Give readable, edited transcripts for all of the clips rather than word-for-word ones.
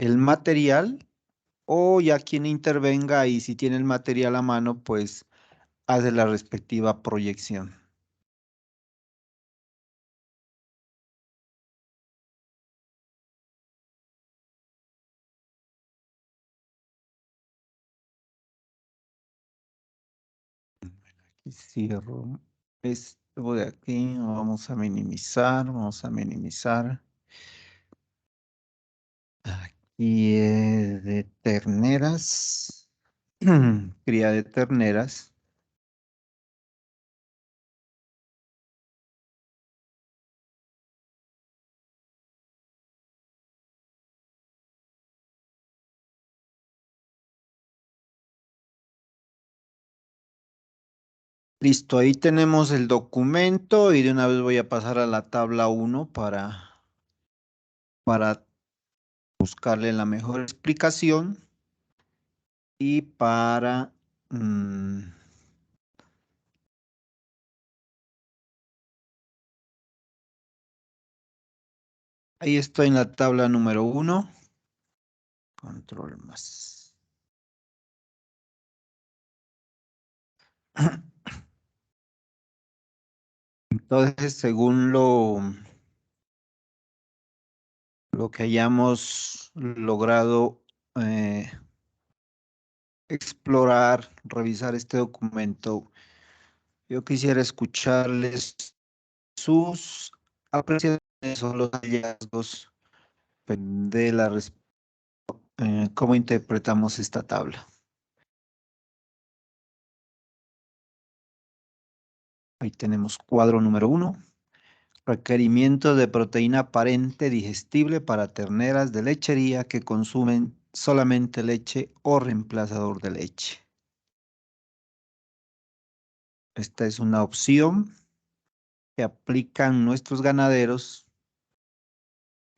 el material o ya quien intervenga y si tiene el material a mano, pues hace la respectiva proyección. Y cierro esto de aquí, vamos a minimizar, vamos a minimizar. Aquí de terneras, cría de terneras. Listo, ahí tenemos el documento y de una vez voy a pasar a la tabla 1 para buscarle la mejor explicación y para... ahí estoy en la tabla número 1. Control más. Entonces, según lo que hayamos logrado explorar, revisar este documento, yo quisiera escucharles sus apreciaciones o los hallazgos de cómo interpretamos esta tabla. Ahí tenemos cuadro número 1. Requerimiento de proteína aparente digestible para terneras de lechería que consumen solamente leche o reemplazador de leche. Esta es una opción que aplican nuestros ganaderos,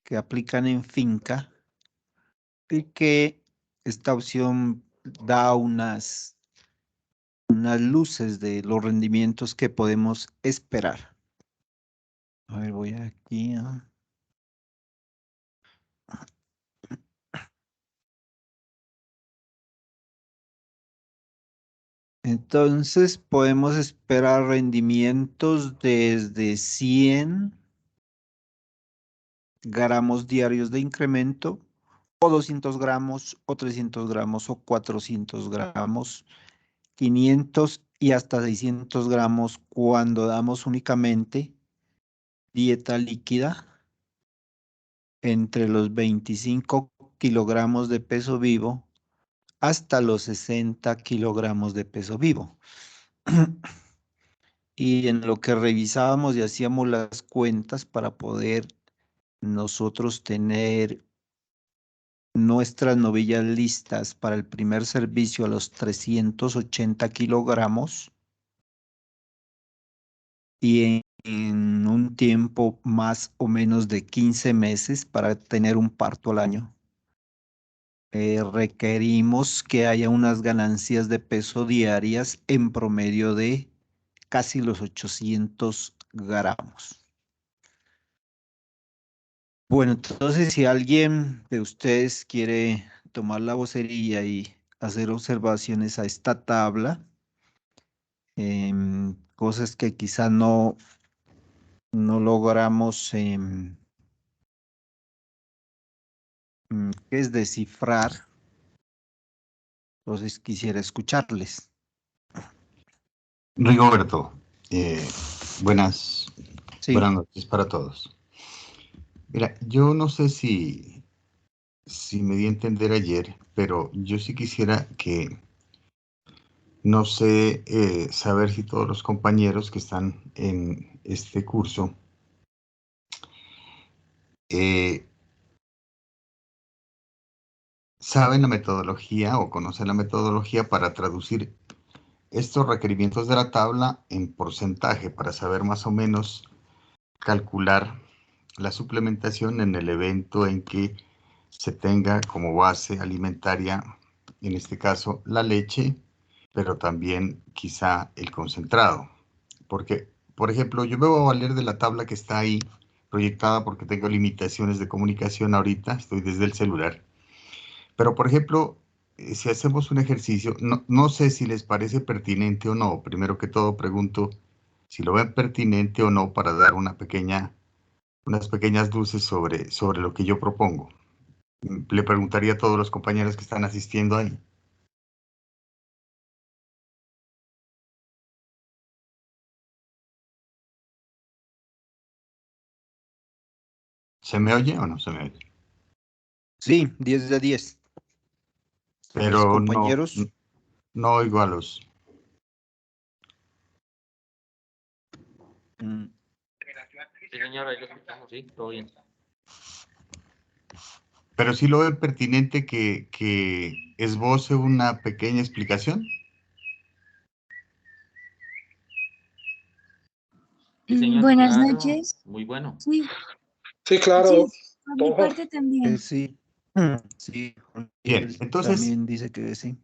que aplican en finca, y que esta opción da unas luces de los rendimientos que podemos esperar. A ver, voy aquí a... Entonces podemos esperar rendimientos desde 100 gramos diarios de incremento, o 200 gramos, o 300 gramos, o 400 gramos, 500 y hasta 600 gramos cuando damos únicamente dieta líquida entre los 25 kilogramos de peso vivo hasta los 60 kilogramos de peso vivo. Y en lo que revisábamos y hacíamos las cuentas para poder nosotros tener nuestras novillas listas para el primer servicio a los 380 kilogramos y en un tiempo más o menos de 15 meses para tener un parto al año. Requerimos que haya unas ganancias de peso diarias en promedio de casi los 800 gramos. Bueno, entonces si alguien de ustedes quiere tomar la vocería y hacer observaciones a esta tabla, cosas que quizá no logramos, ¿qué es descifrar? Entonces quisiera escucharles. Rigoberto, buenas Sí. noches para todos. Mira, yo no sé si me di a entender ayer, pero yo sí quisiera que, no sé, saber si todos los compañeros que están en este curso saben la metodología o conocen la metodología para traducir estos requerimientos de la tabla en porcentaje, para saber más o menos calcular la suplementación en el evento en que se tenga como base alimentaria, en este caso, la leche, pero también quizá el concentrado. Porque, por ejemplo, yo me voy a valer de la tabla que está ahí proyectada porque tengo limitaciones de comunicación ahorita, estoy desde el celular. Pero, por ejemplo, si hacemos un ejercicio, no sé si les parece pertinente o no. Primero que todo, pregunto si lo ven pertinente o no para dar unas pequeñas luces sobre lo que yo propongo. Le preguntaría a todos los compañeros que están asistiendo ahí. ¿Se me oye o no se me oye? Sí, 10 de 10. Mis Pero compañeros. no oigo a los... mm, Sí, señora, ahí lo escuchamos, sí, todo bien. Pero sí lo ven pertinente que esboce una pequeña explicación. Sí, señor, Buenas claro, noches. muy bueno. Sí, Sí, claro, sí, por mi todo. parte también. sí. Sí, Bien, él entonces también dice que sí.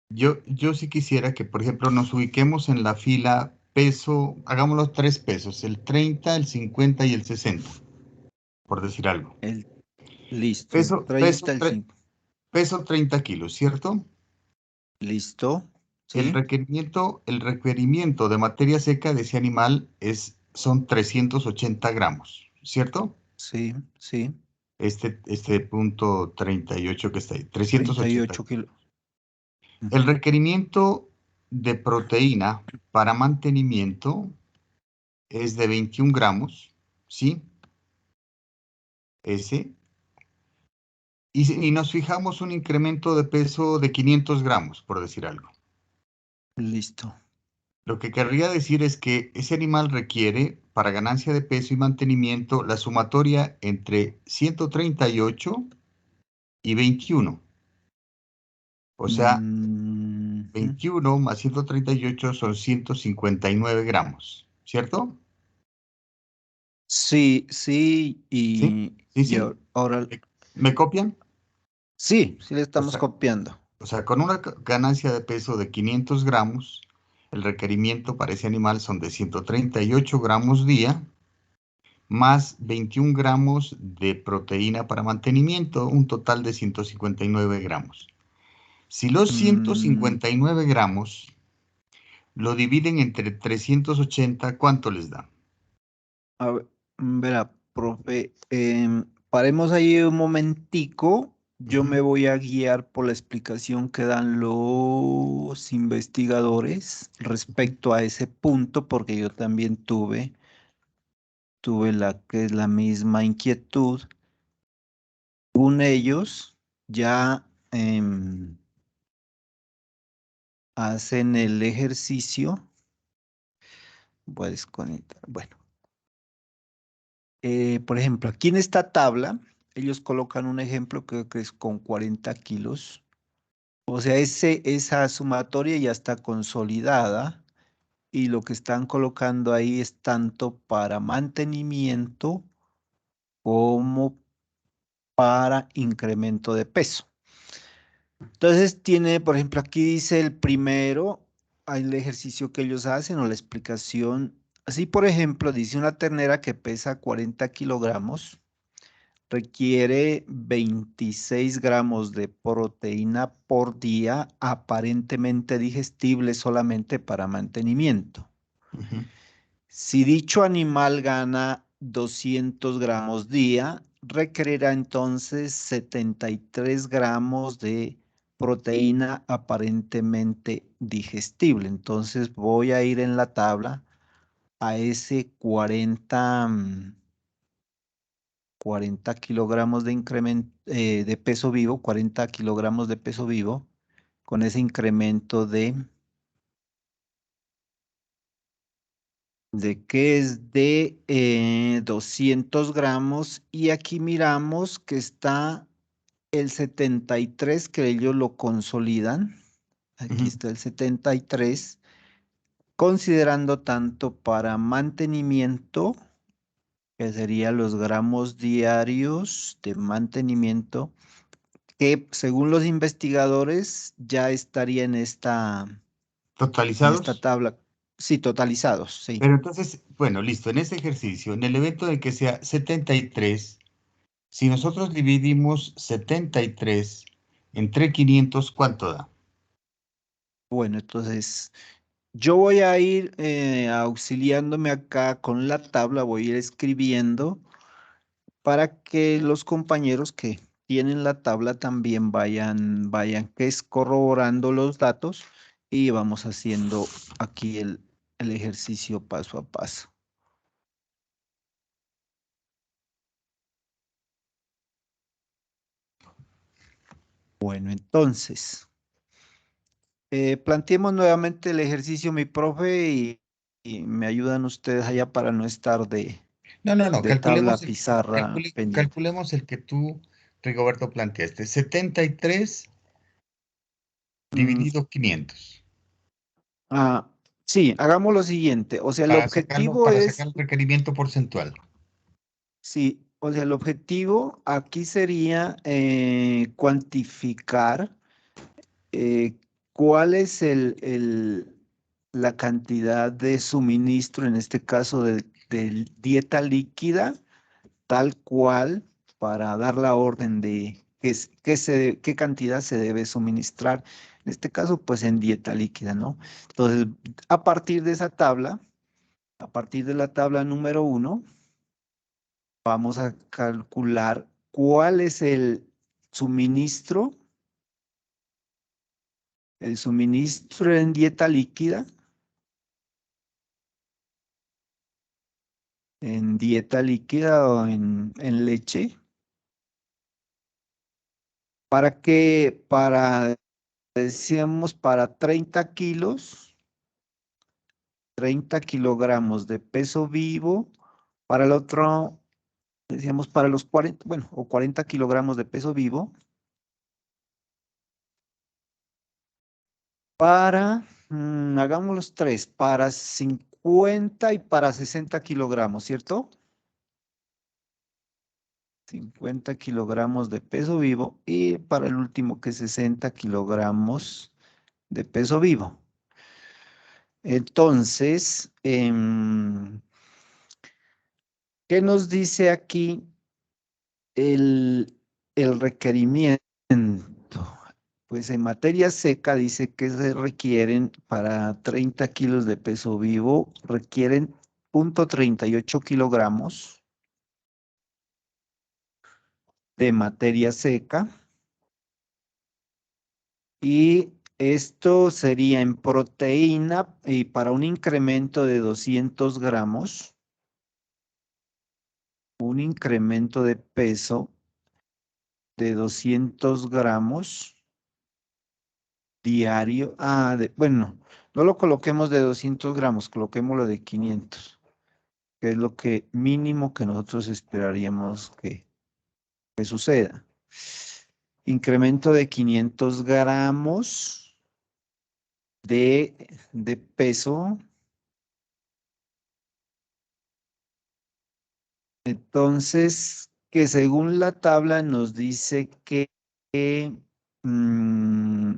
yo sí quisiera que, por ejemplo, nos ubiquemos en la fila peso, hagámoslo 3 pesos, el 30, el 50 y el 60, por decir algo. Listo, el Peso, 30, el 5. peso 30 kilos, ¿cierto? Listo, El ¿sí? requerimiento de materia seca de ese animal son 380 gramos, ¿cierto? Sí, sí. Este punto 38 que está ahí, 380. 38 kilos. El Ujú. requerimiento de proteína para mantenimiento es de 21 gramos, ¿sí? Ese. Y nos fijamos un incremento de peso de 500 gramos, por decir algo. Listo. Lo que querría decir es que ese animal requiere, para ganancia de peso y mantenimiento, la sumatoria entre 138 y 21. O sea, Ujú. 21 más 138 son 159 gramos, ¿cierto? Sí, sí, ¿Sí? ¿Sí, sí? ahora, ¿Me copian? sí le O estamos sea, copiando. con una ganancia de peso de 500 gramos, el requerimiento para ese animal son de 138 gramos día, más 21 gramos de proteína para mantenimiento, un total de 159 gramos. Si los Mm, 159 gramos lo dividen entre 380, ¿cuánto les da? a ver, verá, profe, paremos ahí un momentico. Yo Ujú, me voy a guiar por la explicación que dan los investigadores ujú, respecto a ese punto, porque yo también tuve la que es la misma inquietud. Según ellos, ya hacen el ejercicio. Voy a desconectar. Bueno, por ejemplo, aquí en esta tabla, ellos colocan un ejemplo que es con 40 kilos. O sea, esa sumatoria ya está consolidada y lo que están colocando ahí es tanto para mantenimiento como para incremento de peso. Entonces tiene, por ejemplo, aquí dice el primero, hay el ejercicio que ellos hacen o la explicación. Así, por ejemplo, dice una ternera que pesa 40 kilogramos, requiere 26 gramos de proteína por día, aparentemente digestible solamente para mantenimiento. ujú. Si dicho animal gana 200 gramos día, requerirá entonces 73 gramos de proteína aparentemente digestible. Entonces voy a ir en la tabla a ese 40 kilogramos de incremento de peso vivo, 40 kilogramos de peso vivo, con ese incremento de que es de 200 gramos y aquí miramos que está el 73 que ellos lo consolidan. Aquí Ujú. está el 73 considerando tanto para mantenimiento, que serían los gramos diarios de mantenimiento, que según los investigadores ya estaría en esta ¿Totalizados? tabla. Sí, totalizados, sí. Pero entonces, bueno, listo, en ese ejercicio, en el evento de que sea 73, si nosotros dividimos 73 Entre 500, ¿cuánto da? Bueno, entonces yo voy a ir auxiliándome acá con la tabla, voy a ir escribiendo para que los compañeros que tienen la tabla también vayan que es corroborando los datos y vamos haciendo aquí el ejercicio paso a paso. Bueno, entonces, planteemos nuevamente el ejercicio, mi profe, y me ayudan ustedes allá para no estar No, de tabla pizarra pendiente. calculemos el que tú, Rigoberto, planteaste. 73 Mm, dividido 500. ah, sí, hagamos lo siguiente. O sea, el objetivo Para sacar es, el requerimiento porcentual. sí, o sea, el objetivo aquí sería cuantificar eh, cuál es la cantidad de suministro, en este caso de dieta líquida, tal cual, para dar la orden de qué cantidad se debe suministrar. En este caso, pues en dieta líquida, ¿no? Entonces, a partir de esa tabla, a partir de la tabla número 1, vamos a calcular cuál es el suministro en dieta líquida, o en leche, decíamos, para 30 kilos, 30 kilogramos de peso vivo, para el otro, decíamos, para los 40, bueno, o 40 kilogramos de peso vivo, hagamos los tres, para 50 y para 60 kilogramos, ¿cierto? 50 kilogramos de peso vivo y para el último que es 60 kilogramos de peso vivo. Entonces, ¿qué nos dice aquí el requerimiento? Pues en materia seca dice que se requieren para 30 kilos de peso vivo, requieren 0.38 kilogramos de materia seca. Y esto sería en proteína y para un incremento de 200 gramos, un incremento de peso de 200 gramos diario. Bueno, no lo coloquemos de 200 gramos, coloquémoslo de 500, que es lo que mínimo que nosotros esperaríamos que suceda. Incremento de 500 gramos de peso. Entonces, que según la tabla nos dice que mm,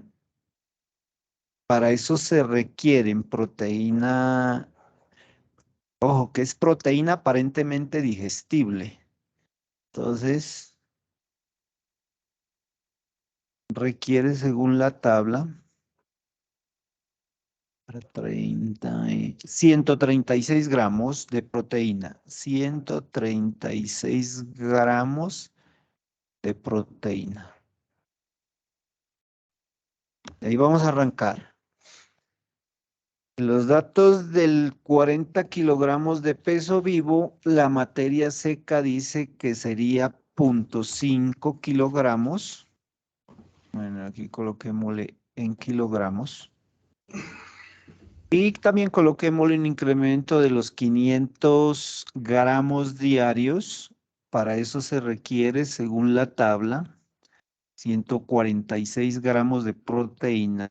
para eso se requieren proteína, ojo, que es proteína aparentemente digestible. Entonces, requiere según la tabla para 136 gramos de proteína. 136 gramos de proteína. Ahí vamos a arrancar. Los datos del 40 kilogramos de peso vivo, la materia seca dice que sería 0.5 kilogramos. Bueno, aquí coloquémosle en kilogramos. Y también coloquémosle un incremento de los 500 gramos diarios. Para eso se requiere, según la tabla, 146 gramos de proteína.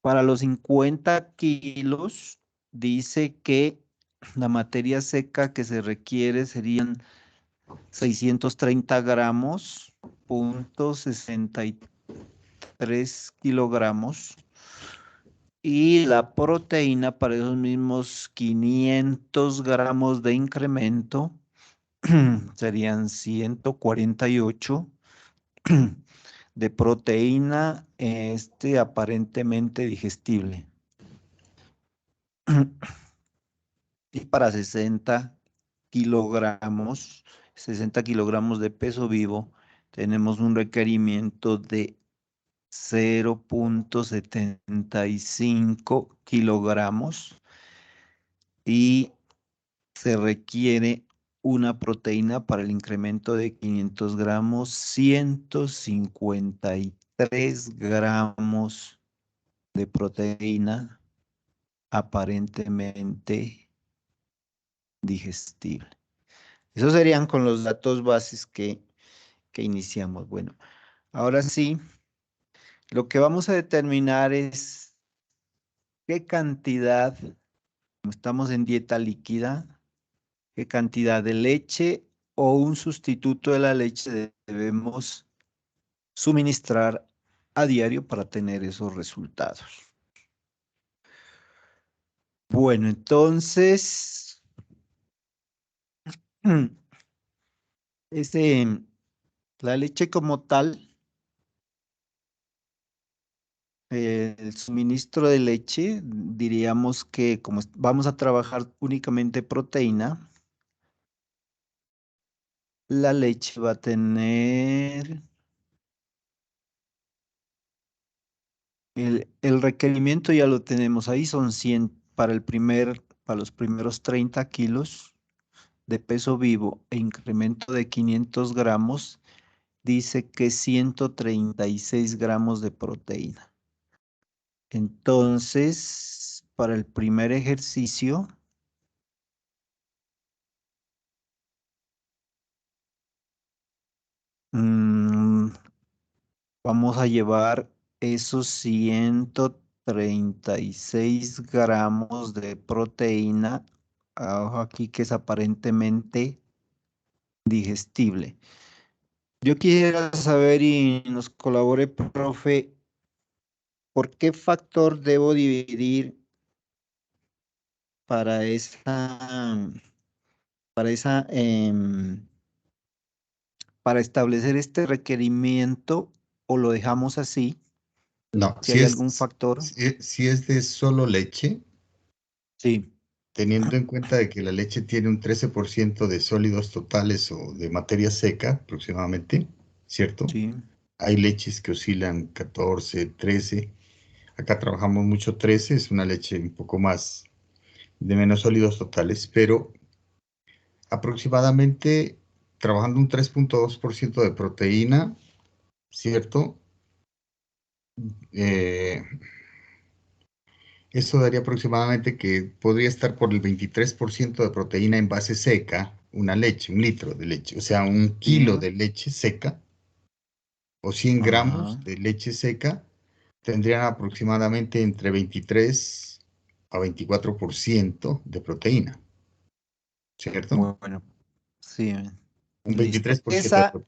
Para los 50 kilos, dice que la materia seca que se requiere serían 630 gramos, 0.63 kilogramos. Y la proteína para esos mismos 500 gramos de incremento serían 148 de proteína aparentemente digestible. Y para 60 kilogramos de peso vivo, tenemos un requerimiento de 0.75 kilogramos y se requiere una proteína para el incremento de 500 gramos, 153 gramos de proteína aparentemente digestible. Esos serían con los datos bases que iniciamos. Bueno, ahora sí, lo que vamos a determinar es qué cantidad, como estamos en dieta líquida, qué cantidad de leche o un sustituto de la leche debemos suministrar a diario para tener esos resultados. Bueno, entonces, la leche como tal, el suministro de leche, diríamos que como vamos a trabajar únicamente proteína, la leche va a tener el requerimiento, ya lo tenemos ahí, son 100 para los primeros 30 kilos de peso vivo e incremento de 500 gramos, dice que 136 gramos de proteína. Entonces, para el primer ejercicio, vamos a llevar esos 136 gramos de proteína, ojo aquí que es aparentemente digestible. Yo quisiera saber y nos colabore, profe, ¿por qué factor debo dividir para esa, para establecer este requerimiento o lo dejamos así? No, Si hay algún factor. si es de solo leche, Sí, teniendo en cuenta de que la leche tiene un 13% de sólidos totales o de materia seca aproximadamente, ¿cierto? sí. Hay leches que oscilan 14, 13. Acá trabajamos mucho 13, es una leche un poco más de menos sólidos totales, pero aproximadamente trabajando un 3.2% de proteína, ¿cierto? Eh, Eso daría aproximadamente que podría estar por el 23% de proteína en base seca, una leche, 1 litro de leche, o sea, 1 kilo Sí. de leche seca o 100 Ajá. gramos de leche seca tendrían aproximadamente entre 23 a 24% de proteína, ¿cierto? Bueno, sí. Un Listo. 23% de proteína.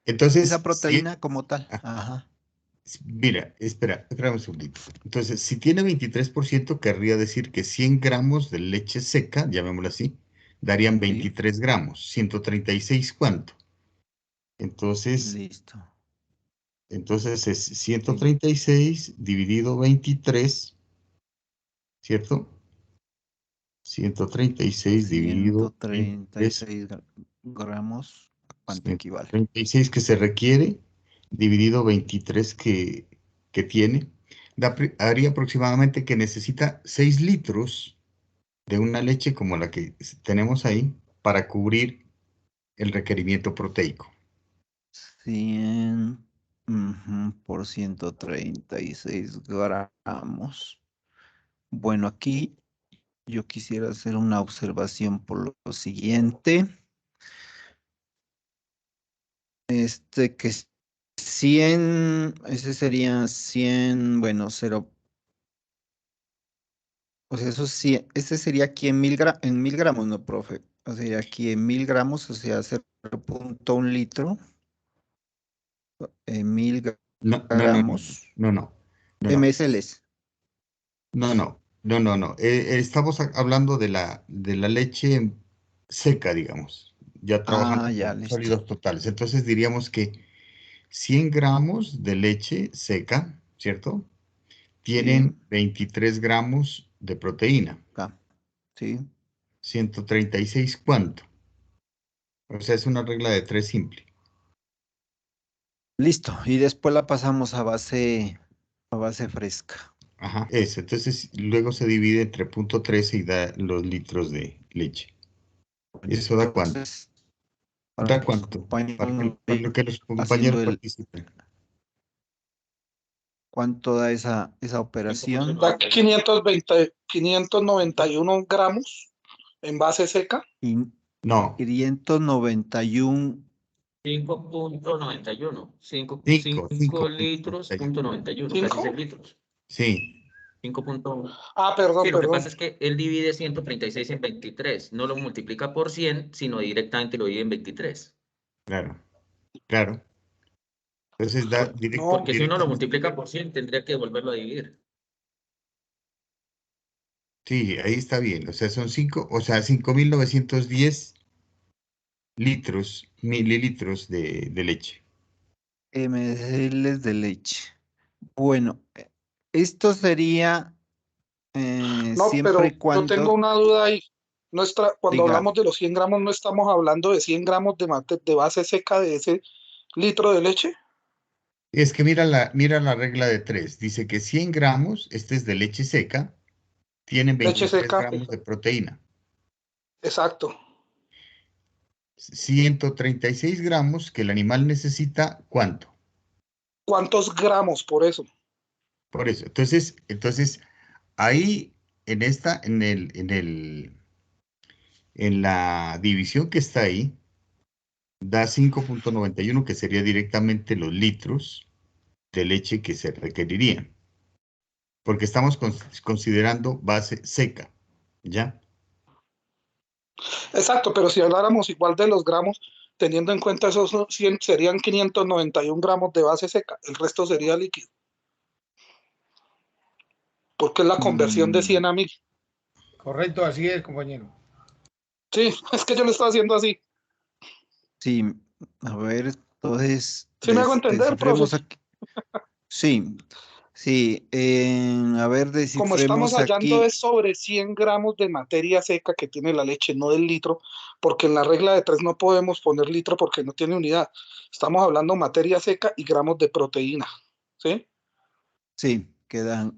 Entonces, Esa proteína como tal. ah, Ajá. mira, espera un segundito. Entonces, si tiene 23%, querría decir que 100 gramos de leche seca, llamémoslo así, darían Sí. 23 gramos. 136, ¿cuánto? Entonces, Listo. entonces es Sí. 136 dividido 23, ¿cierto? 136 ciento dividido treinta y 23, seis gramos. ¿A cuánto equivale? 136 que se requiere, dividido 23 que tiene, haría aproximadamente que necesita 6 litros de una leche como la que tenemos ahí para cubrir el requerimiento proteico. 100 por 136 gramos. Bueno, aquí yo quisiera hacer una observación por lo siguiente. Que 100, ese sería 100, bueno, 0, o sea, eso sí, ese sería aquí en en 1000 gramos, ¿no, profe? O sea, aquí en 1000 gramos, o sea, 0.1 litro, en 1000 No, no, no, no, gramos, no, no, no, no, MSLs. no, no, no, no, no. Estamos hablando de la leche seca, digamos, ya trabajando Ah, ya, con listo. sólidos totales. Entonces diríamos que 100 gramos de leche seca, ¿cierto? Tienen 23 gramos de proteína. Acá. Sí. 136, ¿cuánto? O sea, es una regla de 3 simple. Listo. Y después la pasamos a base fresca. Ajá, eso. Entonces, luego se divide entre 0.13 y da los litros de leche. ¿Eso da cuánto? Entonces, ¿Da para que los cuánto? Para compañeros que los compañeros haciendo participen. ¿cuánto da esa operación? Da 591 gramos en base seca. Y No, 591. 5.91. 5 5 litros, punto punto 91, casi ¿Cinco? 6 litros. Sí, 5.1. Ah, perdón, Sí, lo que perdón. pasa es que él divide 136 en 23. No lo multiplica por 100, sino directamente lo divide en 23. claro, claro. Entonces da No, Porque si uno lo directamente. multiplica por 100, tendría que volverlo a dividir. Sí, ahí está bien. O sea, son 5.910 litros, mililitros de leche. ml de leche. Bueno, esto sería no, siempre pero y yo tengo cuando una duda ahí. Cuando diga, hablamos de los 100 gramos, ¿no estamos hablando de 100 gramos de base seca de ese litro de leche? Es que mira la regla de 3. Dice que 100 gramos, este es de leche seca, tienen Leche 23 seca, gramos de proteína. exacto. 136 gramos que el animal necesita, ¿cuánto? ¿Cuántos gramos por eso? Por eso. Entonces ahí en la división que está ahí, da 5.91, que sería directamente los litros de leche que se requerirían. Porque estamos considerando base seca, ¿ya? Exacto, pero si habláramos igual de los gramos, teniendo en cuenta esos 100, serían 591 gramos de base seca, el resto sería líquido. Porque es la conversión de 100 a 1000. Correcto, así es, compañero. Sí, es que yo lo estoy haciendo así. sí, a ver, entonces ¿Sí me hago entender, profe? descifremos aquí. Sí, sí, a ver, Como estamos descifremos hallando aquí. es sobre 100 gramos de materia seca que tiene la leche, no del litro, porque en la regla de 3 no podemos poner litro porque no tiene unidad. Estamos hablando materia seca y gramos de proteína, ¿sí? Sí, queda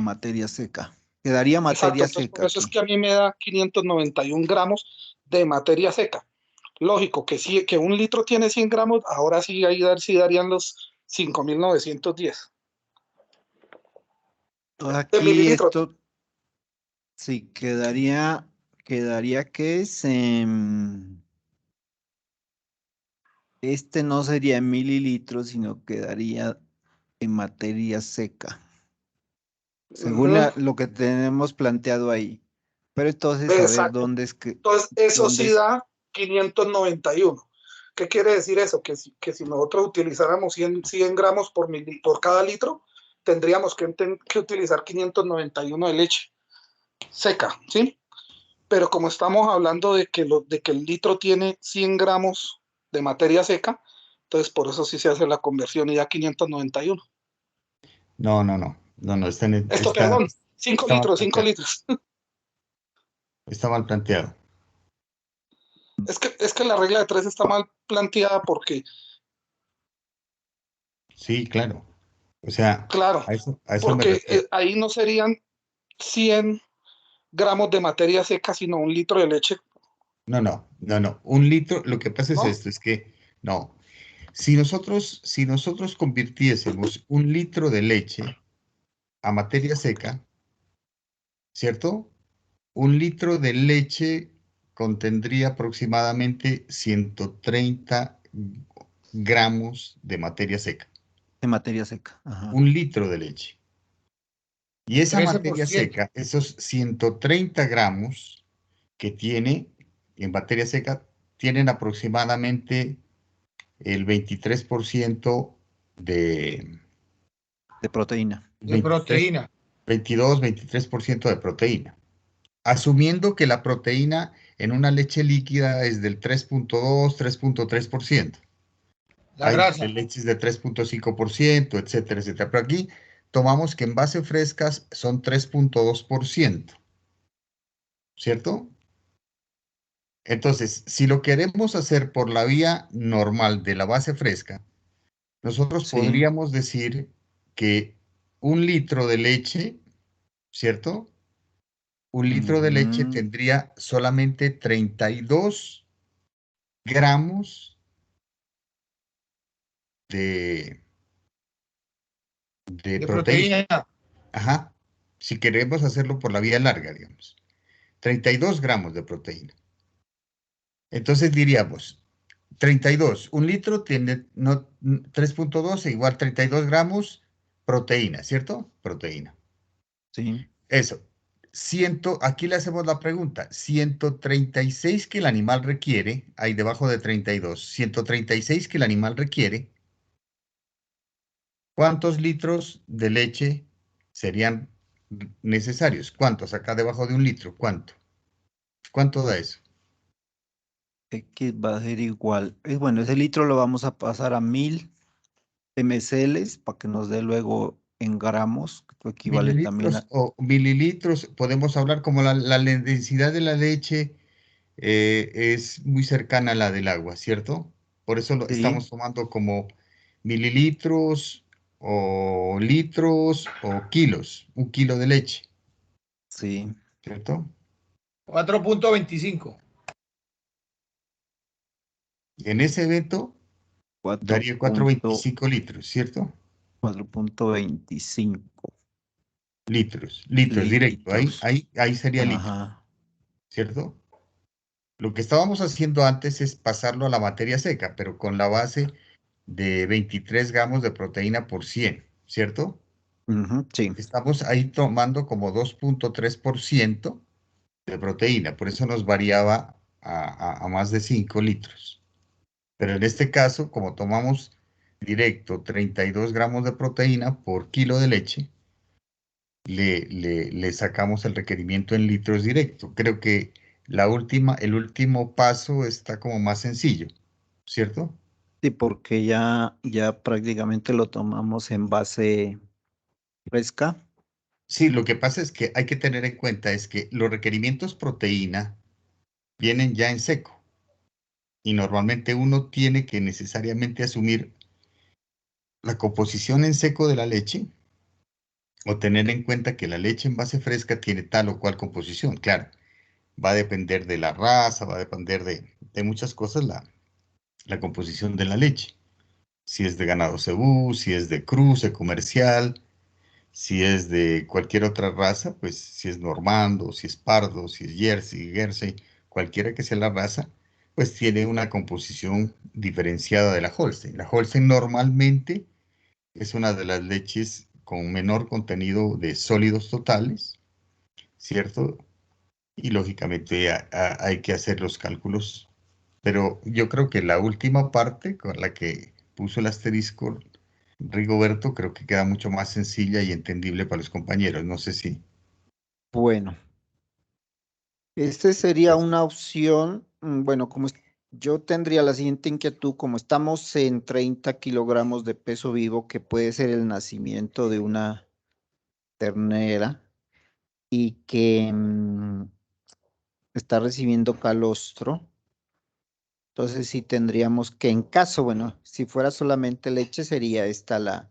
materia seca. Quedaría Exacto, materia entonces por seca eso es aquí. que a mí me da 591 gramos de materia seca. Lógico que sí, que un litro tiene 100 gramos, ahora sí, ahí sí darían los 5.910 de Aquí mililitros. esto sí quedaría que es este no sería en mililitros, sino quedaría en materia seca, según Ujú, lo que tenemos planteado ahí. Pero entonces, a ver, exacto. ¿dónde es que, Entonces, eso dónde sí es? da 591. ¿Qué quiere decir eso? Que si nosotros utilizáramos 100 gramos por cada litro, tendríamos que utilizar 591 de leche seca, ¿sí? Pero como estamos hablando de que el litro tiene 100 gramos de materia seca, entonces por eso sí se hace la conversión y da 591. No, Esto, perdón, 5 está mal litros, 5 planteado. litros. Está mal planteado. Es que la regla de 3 está mal planteada porque, Sí, claro. O sea, claro, a eso me porque refiero. ahí no serían 100 gramos de materia seca, sino un litro de leche, No. Un litro, lo que pasa es ¿no? esto, es que, no. Si nosotros convirtiésemos un litro de leche a materia seca, ¿cierto? Un litro de leche contendría aproximadamente 130 gramos de materia seca. De materia seca. Ajá. Un litro de leche. Y esa materia 13%. seca, esos 130 gramos que tiene en materia seca, tienen aproximadamente el 23% de De proteína. De 23, proteína. 23% de proteína. Asumiendo que la proteína en una leche líquida es del 3.2, 3.3%. La hay grasa. leches de 3.5%, etcétera, etcétera. Pero aquí tomamos que en base frescas son 3.2%, ¿cierto? Entonces, si lo queremos hacer por la vía normal de la base fresca, nosotros Sí. podríamos decir que 1 litro de leche, ¿cierto? 1 litro de leche Ujú. tendría solamente 32 gramos de, de De proteína. proteína. Ajá. Si queremos hacerlo por la vía larga, digamos. 32 gramos de proteína. Entonces diríamos, 32, 1 litro tiene 3.12 igual 32 gramos proteína, ¿cierto? Proteína. Sí. Eso. Aquí le hacemos la pregunta. 136 que el animal requiere, ahí debajo de 32, 136 que el animal requiere, ¿cuántos litros de leche serían necesarios? ¿Cuántos? Acá debajo de 1 litro, ¿cuánto? ¿Cuánto da eso? X va a ser igual. Bueno, ese litro lo vamos a pasar a 1000 mcl para que nos dé luego en gramos, que equivale también Mililitros a... o mililitros, podemos hablar como la densidad de la leche es muy cercana a la del agua, ¿cierto? Por eso lo Sí, estamos tomando como mililitros o litros o kilos, 1 kilo de leche, sí. ¿cierto? 4.25. Y en ese evento cuatro daría punto 4,25 litros, ¿cierto? 4.25 Litros, directo, litros. ahí sería litro, Ajá. ¿cierto? Lo que estábamos haciendo antes es pasarlo a la materia seca, pero con la base de 23 gramos de proteína por 100, ¿cierto? Ujú, sí. Estamos ahí tomando como 2.3% de proteína, por eso nos variaba a más de 5 litros. Pero en este caso, como tomamos directo 32 gramos de proteína por kilo de leche, le sacamos el requerimiento en litros directo. Creo que el último paso está como más sencillo, ¿cierto? Sí, porque ya prácticamente lo tomamos en base fresca. Sí, lo que pasa es que hay que tener en cuenta es que los requerimientos proteína vienen ya en seco y normalmente uno tiene que necesariamente asumir la composición en seco de la leche o tener en cuenta que la leche en base fresca tiene tal o cual composición. Claro, va a depender de la raza, va a depender de muchas cosas la composición de la leche. Si es de ganado cebú, si es de cruce comercial, si es de cualquier otra raza, pues si es normando, si es pardo, si es jersey, cualquiera que sea la raza, pues tiene una composición diferenciada de la Holstein. La Holstein normalmente es una de las leches con menor contenido de sólidos totales, ¿cierto? Y lógicamente hay que hacer los cálculos. Pero yo creo que la última parte con la que puso el asterisco Rigoberto creo que queda mucho más sencilla y entendible para los compañeros. No sé si. Bueno, este sería una opción. Bueno, yo tendría la siguiente inquietud, como estamos en 30 kilogramos de peso vivo, que puede ser el nacimiento de una ternera y que está recibiendo calostro. Entonces sí tendríamos que, en caso, bueno, si fuera solamente leche, sería esta el Ah,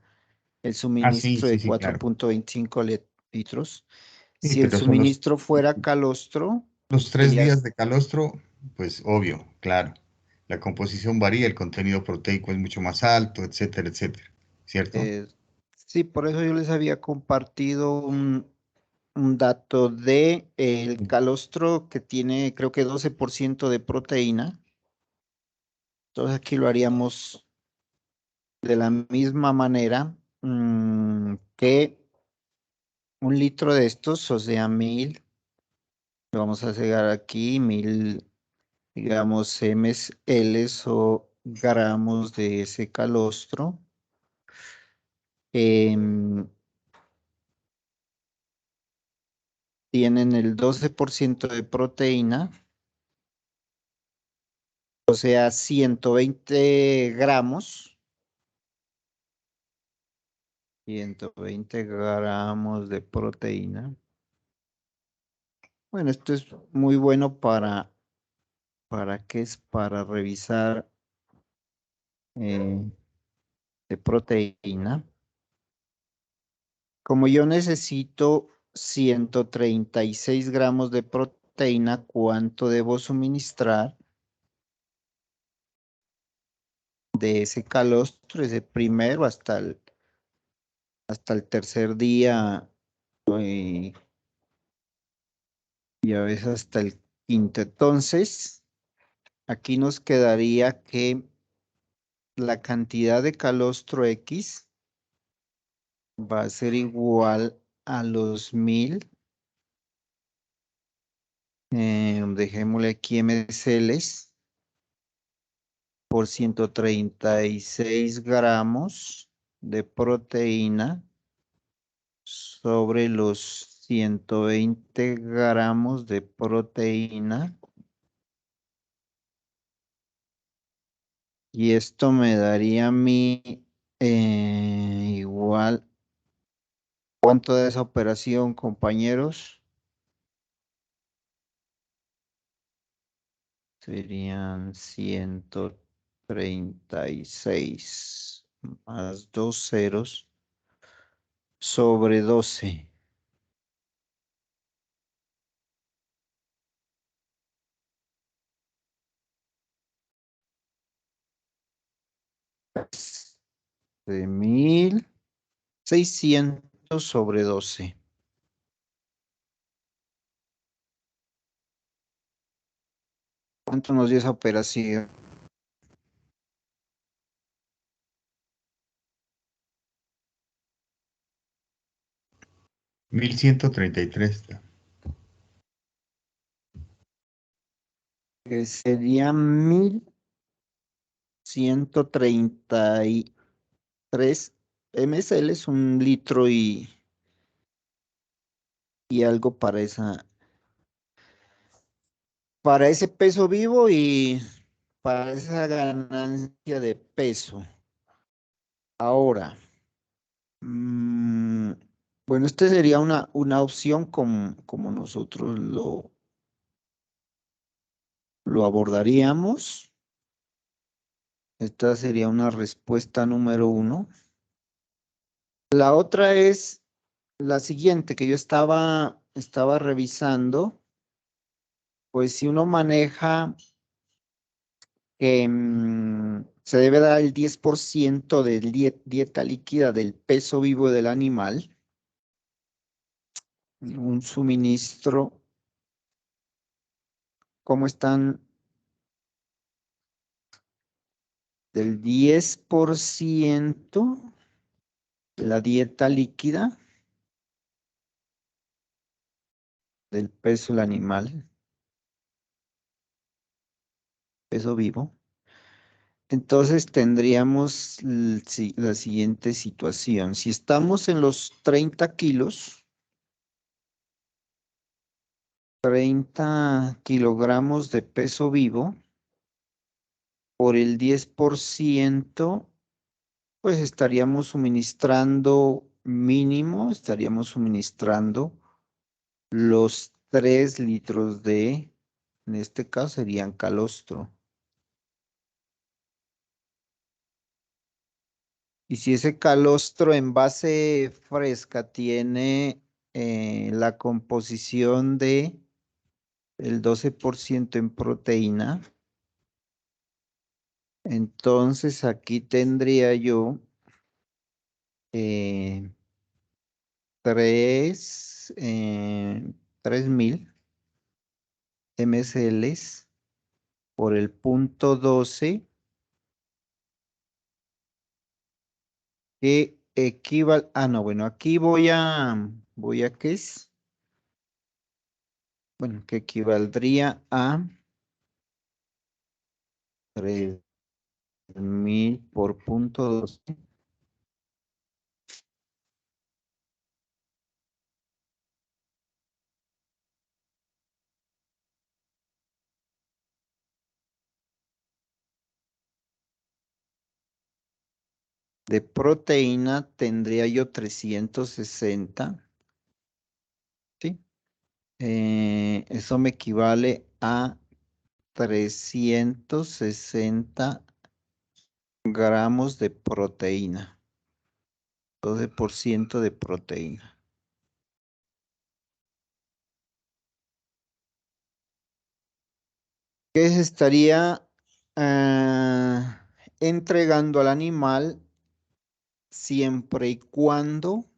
sí, suministro sí, de sí, claro. 4.25 litros. Sí, Si el pero son suministro fuera calostro, los 3 días serías, de calostro, pues obvio, claro. La composición varía, el contenido proteico es mucho más alto, etcétera, etcétera. ¿Cierto? eh, sí, por eso yo les había compartido un dato de el calostro que tiene, creo que 12% de proteína. Entonces aquí lo haríamos de la misma manera que un litro de estos, o sea, 1000, lo vamos a cegar aquí, 1000, digamos, ml o gramos de ese calostro. em, Tienen el 12% de proteína, o sea, 120 gramos 120 gramos de proteína. Bueno, esto es muy bueno ¿para qué es? Para revisar de proteína. Como yo necesito 136 gramos de proteína, ¿cuánto debo suministrar de ese calostro, ese primero hasta el tercer día y, y a veces hasta el quinto? Entonces, aquí nos quedaría que la cantidad de calostro X va a ser igual a los 1000, dejémosle aquí MCLs por 136 gramos de proteína sobre los 120 gramos de proteína. Y esto me daría a mí igual. ¿Cuánto de esa operación, compañeros? Serían 136 más 2 ceros sobre 12. De 1600 sobre 12. ¿Cuánto nos dio esa operación? $1133. Que sería 1133 ml, es un litro y algo para ese peso vivo y para esa ganancia de peso. Ahora, mm, bueno, esta sería una opción como nosotros lo abordaríamos. Esta sería una respuesta número 1. La otra es la siguiente que yo estaba revisando. Pues si uno maneja que se debe dar el 10% de dieta líquida del peso vivo del animal, un suministro, ¿cómo están? Del 10% de la dieta líquida del peso del animal, peso vivo. Entonces tendríamos la siguiente situación. Si estamos en los 30 kilos, 30 kilogramos de peso vivo, por el 10%, pues estaríamos suministrando los 3 litros en este caso serían calostro. Y si ese calostro en base fresca tiene la composición de el 12% en proteína, entonces aquí tendría yo 3, 3000 mcl por el punto 12, que equivale, no, bueno, aquí voy a ¿qué es? Bueno, que equivaldría a 3000 por punto 12. de proteína tendría yo 360. ¿Sí? Eso me equivale a 360 gramos de proteína. 12% de proteína. ¿Qué se estaría entregando al animal siempre y cuando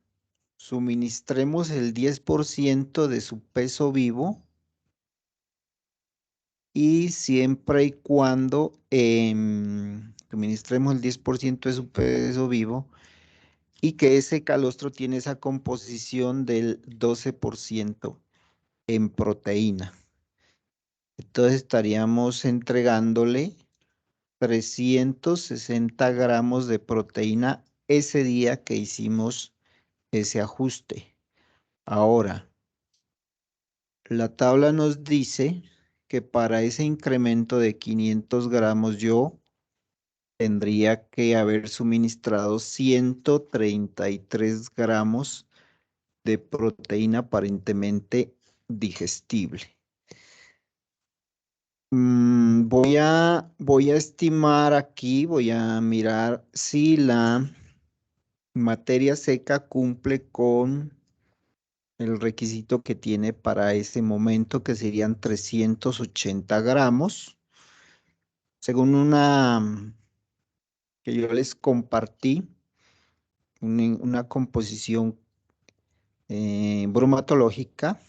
suministremos el 10% de su peso vivo y siempre y cuando suministremos el 10% de su peso vivo y que ese calostro tiene esa composición del 12% en proteína? Entonces estaríamos entregándole 360 gramos de proteína ese día que hicimos ese ajuste. Ahora, la tabla nos dice que para ese incremento de 500 gramos yo tendría que haber suministrado 133 gramos de proteína aparentemente digestible. Voy a estimar aquí, voy a mirar si la materia seca cumple con el requisito que tiene para ese momento, que serían 380 gramos. Según una que yo les compartí, una composición bromatológica,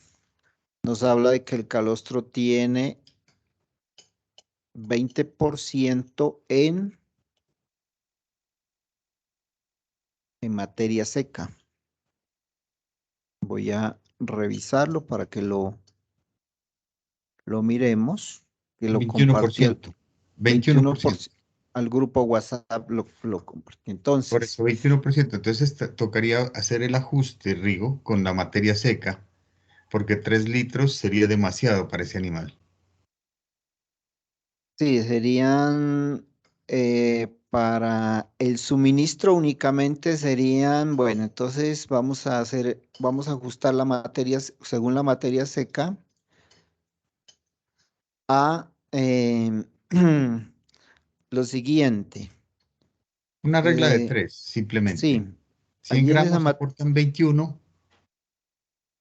nos habla de que el calostro tiene 20% en materia seca. Voy a revisarlo para que lo miremos, que lo compartí 21%. 21% al grupo WhatsApp, lo compartí. Por Entonces, eso, 21%. Entonces tocaría hacer el ajuste, Rigo, con la materia seca, porque 3 litros sería demasiado para ese animal. sí, serían para el suministro únicamente serían, bueno, entonces vamos a ajustar la materia, según la materia seca, a lo siguiente. Una regla de 3, Sí, simplemente. 100 allí en esa gramos aportan 21,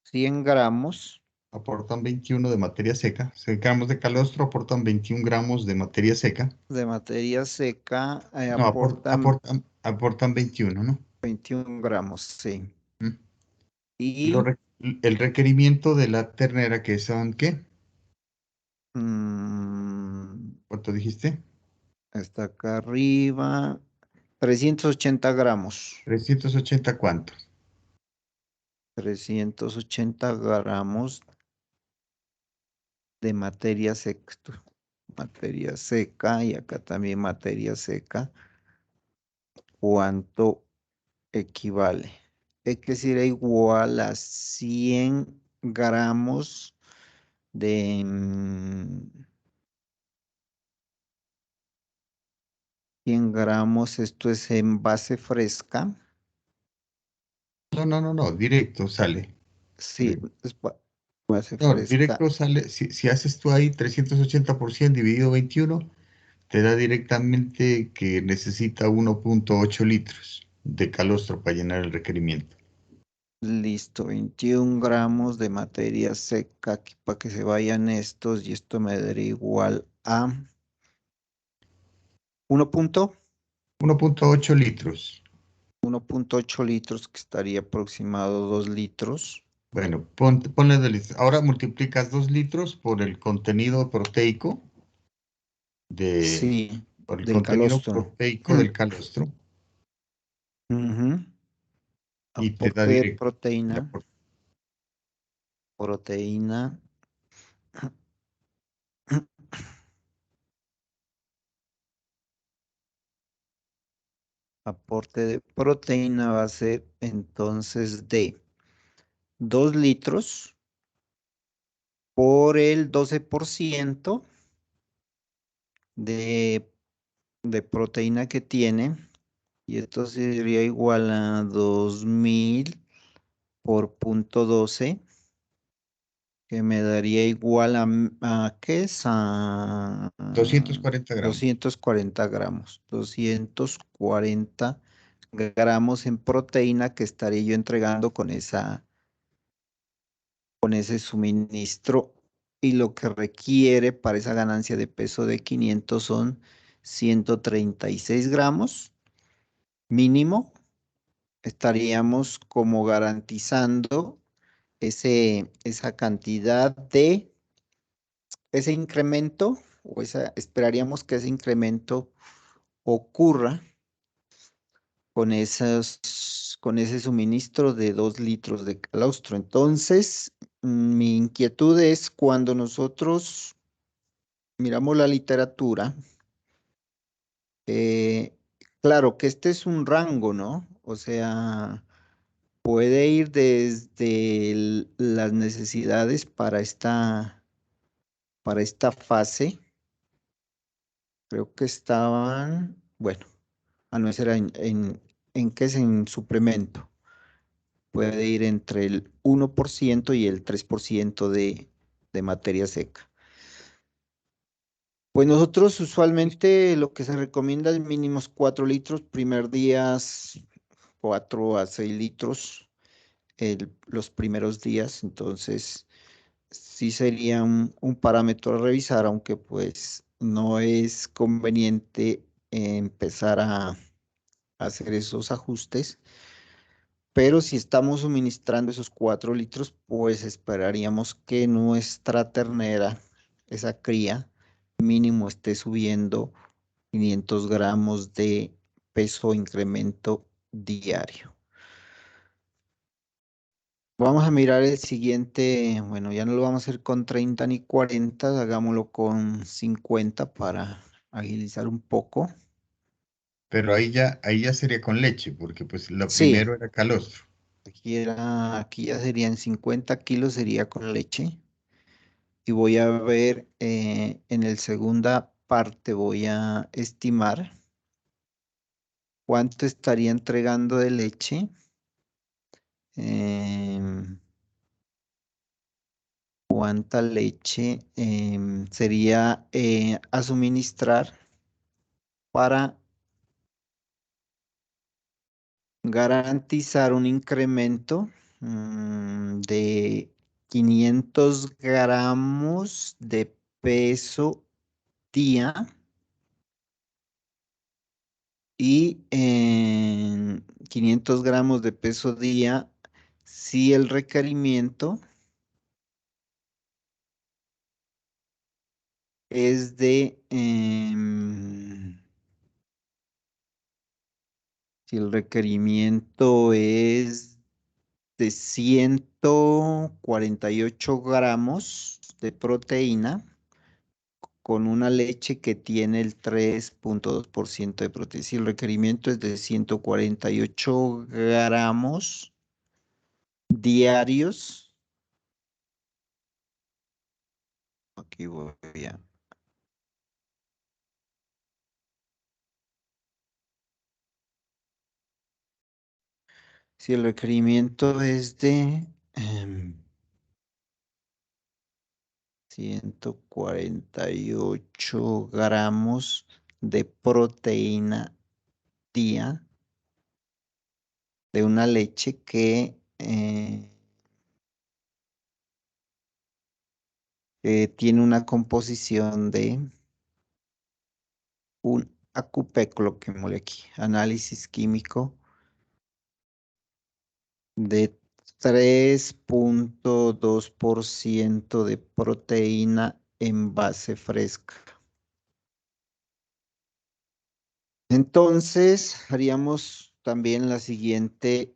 100 gramos aportan 21 de materia seca. 100 gramos de calostro aportan 21 gramos de materia seca. de materia seca No, aportan aportan 21, ¿no? 21 gramos, sí. ¿Mm? Y El requerimiento de la ternera, que son, ¿qué? mm, ¿Cuánto dijiste? está acá arriba, 380 gramos. 380, ¿cuántos? 380 gramos de materia seca. Materia seca y acá también materia seca. ¿Cuánto equivale? Es que sería igual a 100 gramos de 100 gramos. Esto es en base fresca. No, directo sale. Sí, es base No, fresca. directo sale, si haces tú ahí 380 por 100 dividido 21, te da directamente que necesita 1.8 litros de calostro para llenar el requerimiento. Listo, 21 gramos de materia seca aquí para que se vayan estos y esto me daría igual a 1.8 litros. 1.8 litros, que estaría aproximado 2 litros. Bueno, ponle de litros. Ahora multiplicas 2 litros por el contenido proteico Sí, por el del contenido calostro. proteico del calostro Ujú. y te da Aporte de directo. proteína. Proteína. Aporte de proteína va a ser entonces de 2 litros por el 12% de proteína que tiene, Y esto sería igual a 2000 por punto 12, que me daría igual a ¿qué es? A 240 gramos. 240 gramos. 240 gramos en proteína que estaría yo entregando con ese suministro, y lo que requiere para esa ganancia de peso de 500 son 136 gramos mínimo. Estaríamos como garantizando esa cantidad de ese incremento, esperaríamos que ese incremento ocurra con ese suministro de 2 litros de calostro. Entonces, mi inquietud es cuando nosotros miramos la literatura, eh, claro que este es un rango, ¿no? O sea, puede ir desde las necesidades para esta fase. Creo que estaban, bueno, no, ese era ¿en qué es? En suplemento. Puede ir entre el 1% y el 3% de materia seca. Pues nosotros usualmente lo que se recomienda es mínimos 4 litros, primer días 4 a 6 litros los primeros días. Entonces sí sería un parámetro a revisar, aunque pues no es conveniente empezar a hacer esos ajustes. Pero si estamos suministrando esos 4 litros, pues esperaríamos que nuestra ternera, esa cría, mínimo esté subiendo 500 gramos de peso incremento diario. Vamos a mirar el siguiente, bueno, ya no lo vamos a hacer con 30 ni 40, hagámoslo con 50 para agilizar un poco. Pero ahí ya sería con leche, porque pues lo Sí, primero era calostro. aquí ya serían 50 kilos, sería con leche. Y voy a ver en el segunda parte, voy a estimar cuánto estaría entregando de leche. em, Cuánta leche sería a suministrar para garantizar un incremento de 500 gramos de peso día, y en 500 gramos de peso día si el requerimiento es si el requerimiento es de 148 gramos de proteína con una leche que tiene el 3.2% de proteína. Si el requerimiento es de 148 gramos diarios, aquí voy a... Si el requerimiento es de 148 gramos de proteína día de una leche que tiene una composición de un AQP, coloquémosle aquí, análisis químico de 3.2% de proteína en base fresca. Entonces, haríamos también la siguiente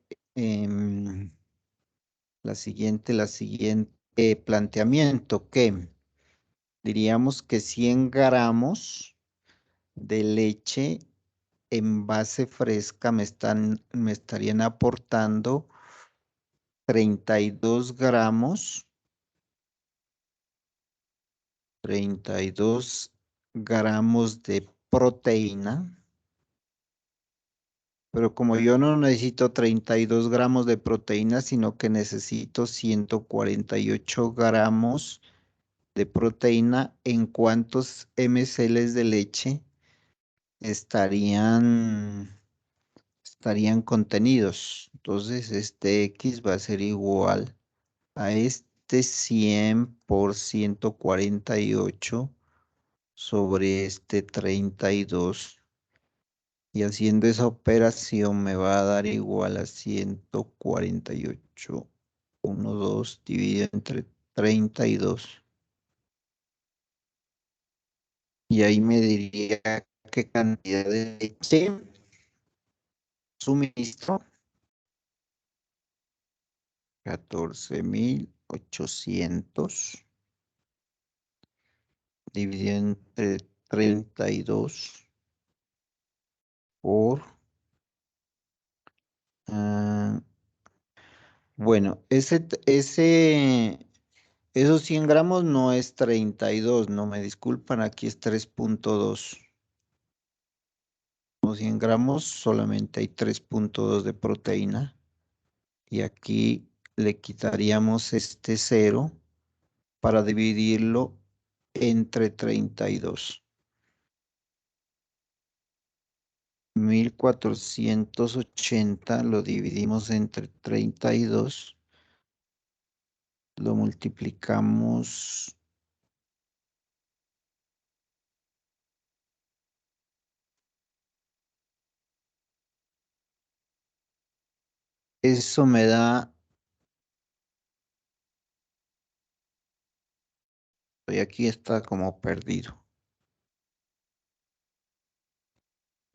planteamiento, que diríamos que 100 gramos de leche en base fresca me estarían aportando 32 gramos de proteína Pero como yo no necesito 32 gramos de proteína, sino que necesito 148 gramos de proteína, ¿en cuántos ml de leche estarían contenidos? Entonces, este X va a ser igual a este 100 por 148 sobre este 32. Y haciendo esa operación me va a dar igual a 148. 1, 2 dividido entre 32. Y ahí me diría qué cantidad de leche suministro. 14.800 dividido entre 32 por... bueno, esos 100 gramos no es 32, no me disculpan, aquí es 3.2. Los 100 gramos solamente hay 3.2 de proteína. Y aquí le quitaríamos este 0 para dividirlo entre 32. 1480 lo dividimos entre 32. Lo multiplicamos. Eso me da... Y aquí está como perdido.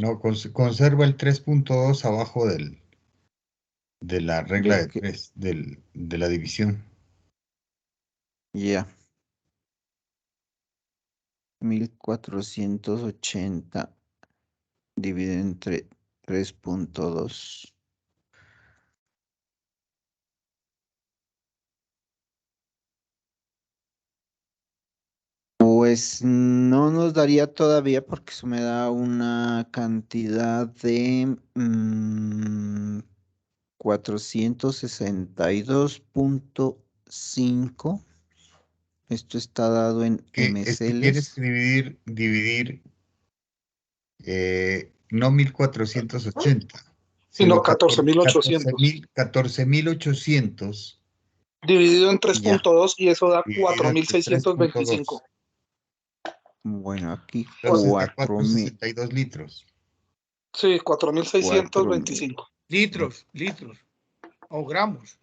No, conserva el 3.2 abajo de la regla de ¿De qué? 3, de la división. Ya. 1480 dividido entre 3.2. Pues no nos daría todavía porque eso me da una cantidad de 462.5. Esto está dado en Es que tienes que mCeles. dividir no 1480, Sino sino 14.800 14.800 dividido en Ya. 3.2 y eso da dividido entre 4.625. 3.2. Bueno, aquí Entonces da 4.000. 462 litros. Sí, 4.000. 4.625. Litros o gramos.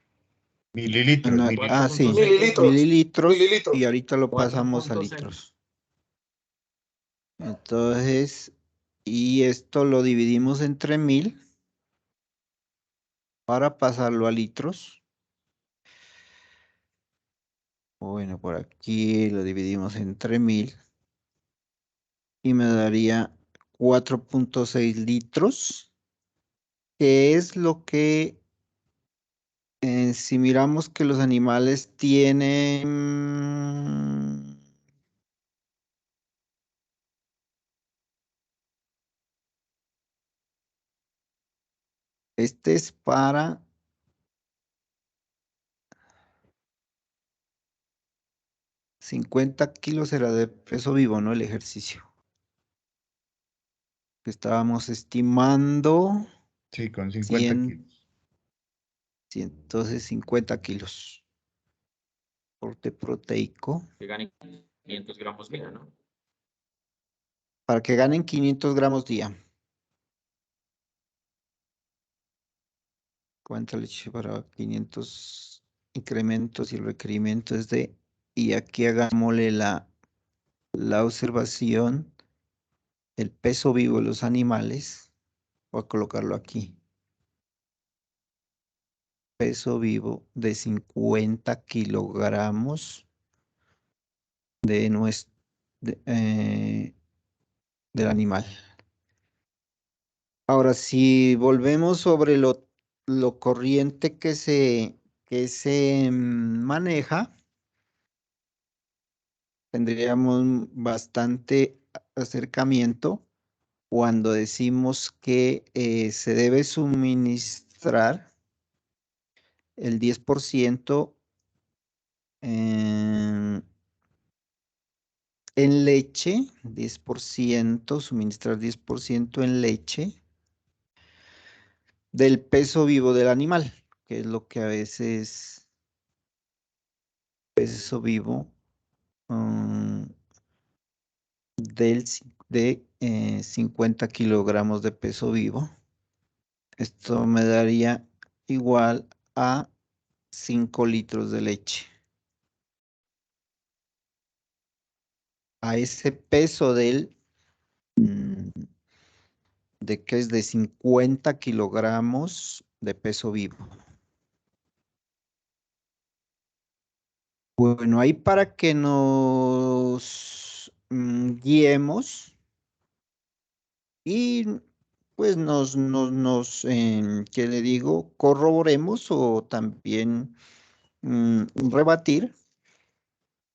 Mililitros, Sí, mililitros. 4.6 Mililitros. mililitros y Mililitros. ahorita lo pasamos a 4.6. litros. Entonces, y esto lo dividimos entre 1000 para pasarlo a litros. Bueno, por aquí lo dividimos entre 1000 y me daría 4.6 litros, que es lo que, si miramos que los animales tienen, este es para 50 kilos, era de peso vivo, ¿no? El ejercicio que estábamos estimando, Sí, con 50 100, kilos. entonces 50 kilos. Porte proteico, Que gane 500 gramos día, ¿no? para que ganen 500 gramos día. ¿Cuánta leche para 500 incrementos? Y el requerimiento es de, y aquí hagámosle la observación, el peso vivo de los animales. Voy a colocarlo aquí. Peso vivo de 50 kilogramos de del animal. Ahora, si volvemos sobre lo corriente que se maneja, tendríamos bastante acercamiento cuando decimos que se debe suministrar el 10% en leche, 10%, suministrar 10% en leche del peso vivo del animal, que es lo que a veces peso vivo de 50 kilogramos de peso vivo. Esto me daría igual a 5 litros de leche. A ese peso de que es de 50 kilogramos de peso vivo. Bueno, ahí para que nos guiemos y pues ¿qué le digo? Corroboremos o también rebatir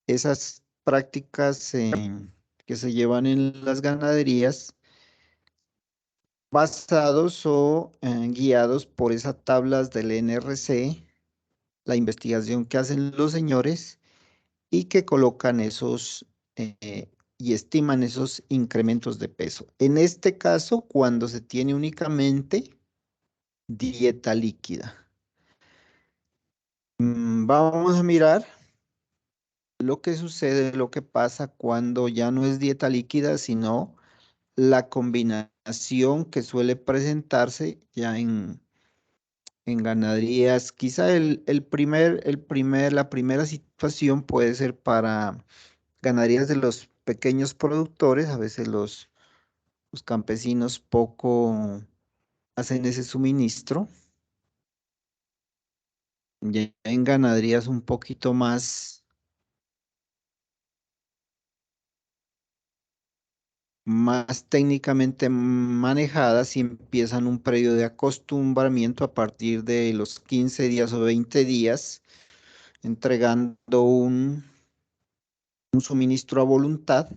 esas prácticas que se llevan en las ganaderías basados o guiados por esas tablas del NRC, la investigación que hacen los señores y que colocan esos y estiman esos incrementos de peso. En este caso, cuando se tiene únicamente dieta líquida. Vamos a mirar lo que sucede, lo que pasa cuando ya no es dieta líquida, sino la combinación que suele presentarse ya en ganaderías. Quizá la primera situación puede ser para ganaderías de los pequeños productores. A veces los campesinos poco hacen ese suministro. Ya en ganaderías un poquito más técnicamente manejadas y empiezan un periodo de acostumbramiento a partir de los 15 días o 20 días, entregando un suministro a voluntad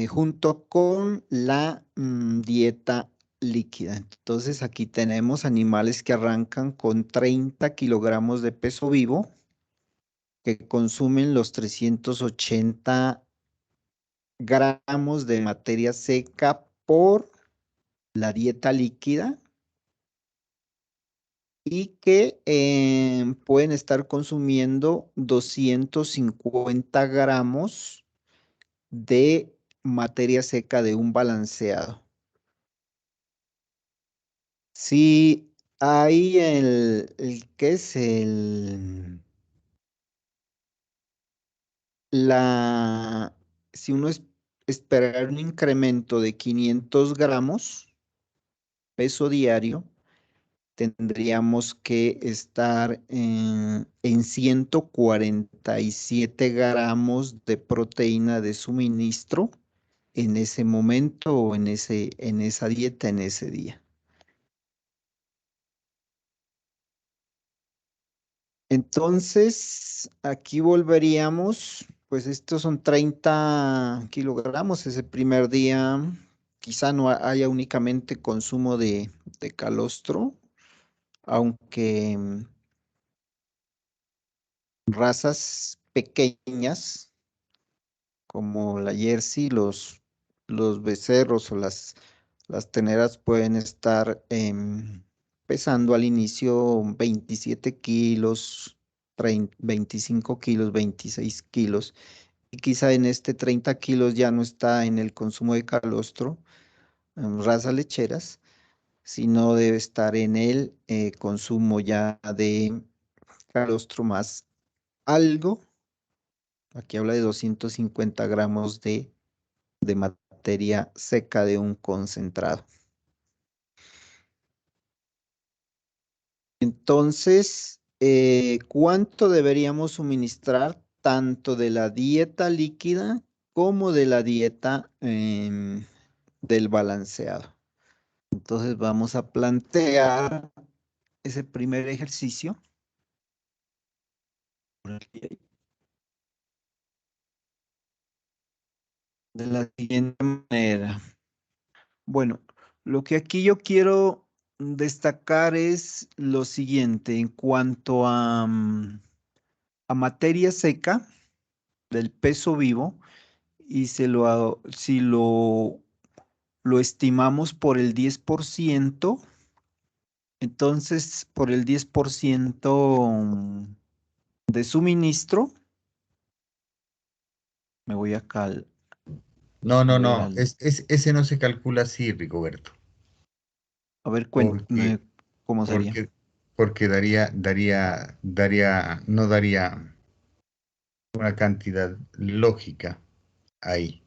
junto con la dieta líquida. Entonces aquí tenemos animales que arrancan con 30 kilogramos de peso vivo, que consumen los 380 gramos de materia seca por la dieta líquida y que pueden estar consumiendo 250 gramos de materia seca de un balanceado. Si hay ¿qué es si uno esperar un incremento de 500 gramos, peso diario, tendríamos que estar en 147 gramos de proteína de suministro en ese momento o en esa dieta en ese día. Entonces, aquí volveríamos, pues estos son 30 kilogramos ese primer día. Quizá no haya únicamente consumo de calostro, aunque razas pequeñas como la Jersey, los becerros o las teneras pueden estar pesando al inicio 27 kilos, 25 kilos, 26 kilos. Y quizá en este 30 kilos ya no está en el consumo de calostro, en razas lecheras, sino debe estar en el consumo ya de calostro más algo. Aquí habla de 250 gramos de materia seca de un concentrado. Entonces, ¿cuánto deberíamos suministrar tanto de la dieta líquida como de la dieta del balanceado? Entonces vamos a plantear ese primer ejercicio de la siguiente manera. Bueno, lo que aquí yo quiero destacar es lo siguiente en cuanto a materia seca del peso vivo y si lo estimamos por el 10%, entonces por el 10% de suministro, me voy No, no, mover no. Ese no se calcula así, Rigoberto. a ver, Porque, cuéntame cómo sería. porque no daría una cantidad lógica ahí.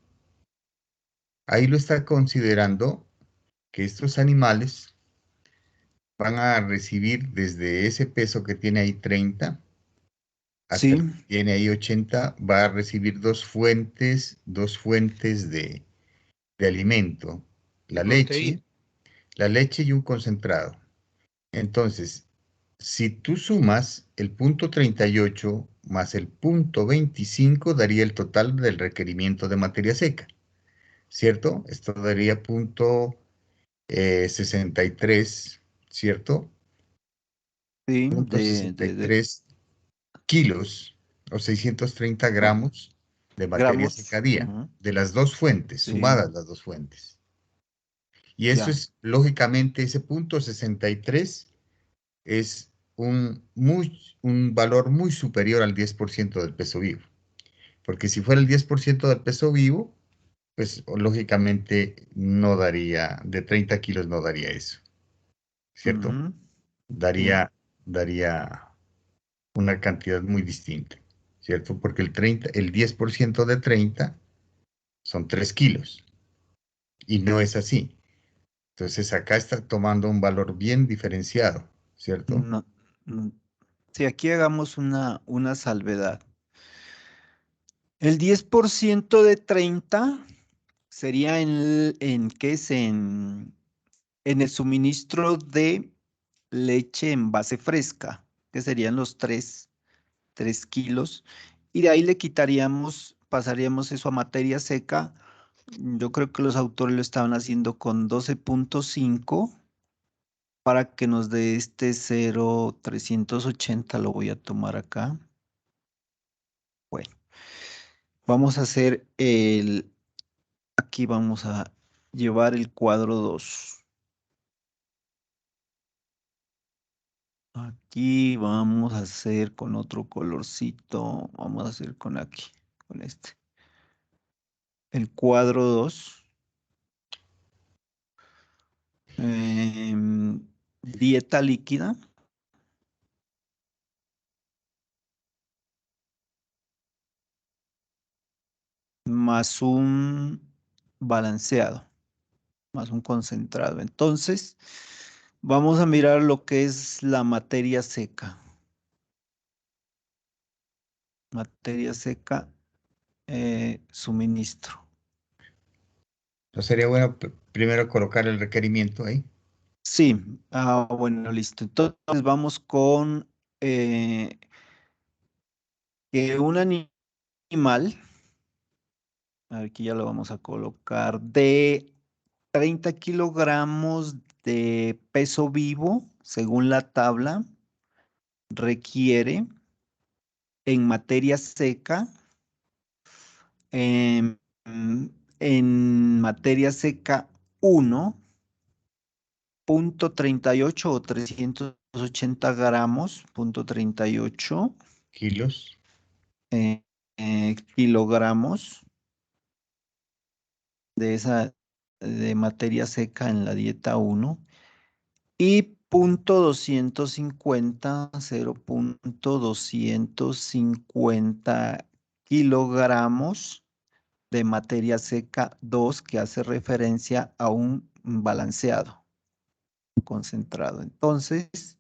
Ahí lo está considerando que estos animales van a recibir desde ese peso que tiene ahí 30 hasta Sí, el que tiene ahí 80, va a recibir dos fuentes de alimento, la proteína. leche, la leche y un concentrado. Entonces, si tú sumas el punto 38 más el punto 25, daría el total del requerimiento de materia seca, ¿cierto? Esto daría punto 63, ¿cierto? sí, Punto 63 kilos o 630 oh, gramos de materia gramos. seca día, Ujú, de las dos fuentes, sí, sumadas las dos fuentes. Y eso ya. es, lógicamente, ese punto 63 es un valor muy superior al 10% del peso vivo. Porque si fuera el 10% del peso vivo, pues lógicamente no daría, de 30 kilos no daría eso, ¿cierto? Ujú, sí, Daría una cantidad muy distinta, ¿cierto? Porque el 10% de 30 son 3 kilos y no es así. Entonces acá está tomando un valor bien diferenciado, ¿cierto? no, mm, sí, aquí hagamos una salvedad. El 10% de 30 sería ¿qué es? En el suministro de leche en base fresca, que serían los 3 kilos, y de ahí le quitaríamos, pasaríamos eso a materia seca. Yo creo que los autores lo estaban haciendo con 12,5 para que nos dé este 0,380, lo voy a tomar acá. Bueno, vamos a hacer aquí vamos a llevar el cuadro 2. Aquí vamos a hacer con otro colorcito, vamos a hacer con aquí, con este. El cuadro 2. Dieta líquida más un balanceado, más un concentrado. Entonces, vamos a mirar lo que es la materia seca. Materia seca, suministro. Entonces sería bueno primero colocar el requerimiento ahí. Sí, bueno, listo. Entonces vamos con eh, que un animal, aquí ya lo vamos a colocar, de 30 kilogramos de peso vivo, según la tabla, requiere en materia seca, em, en materia seca 1,38 o 380 gramos, 0,38 Kilos, kilogramos de materia seca en la dieta 1 y 0,250 kilogramos de materia seca 2 que hace referencia a un balanceado, un concentrado. Entonces,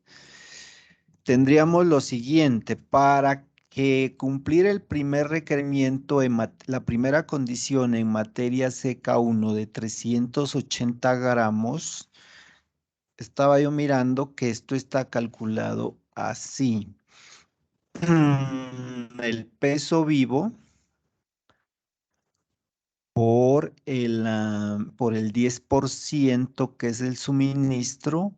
tendríamos lo siguiente, para que cumplir el primer requerimiento, la primera condición en materia seca 1 de 380 gramos, estaba yo mirando que esto está calculado así. El peso vivo por el 10% que es el suministro,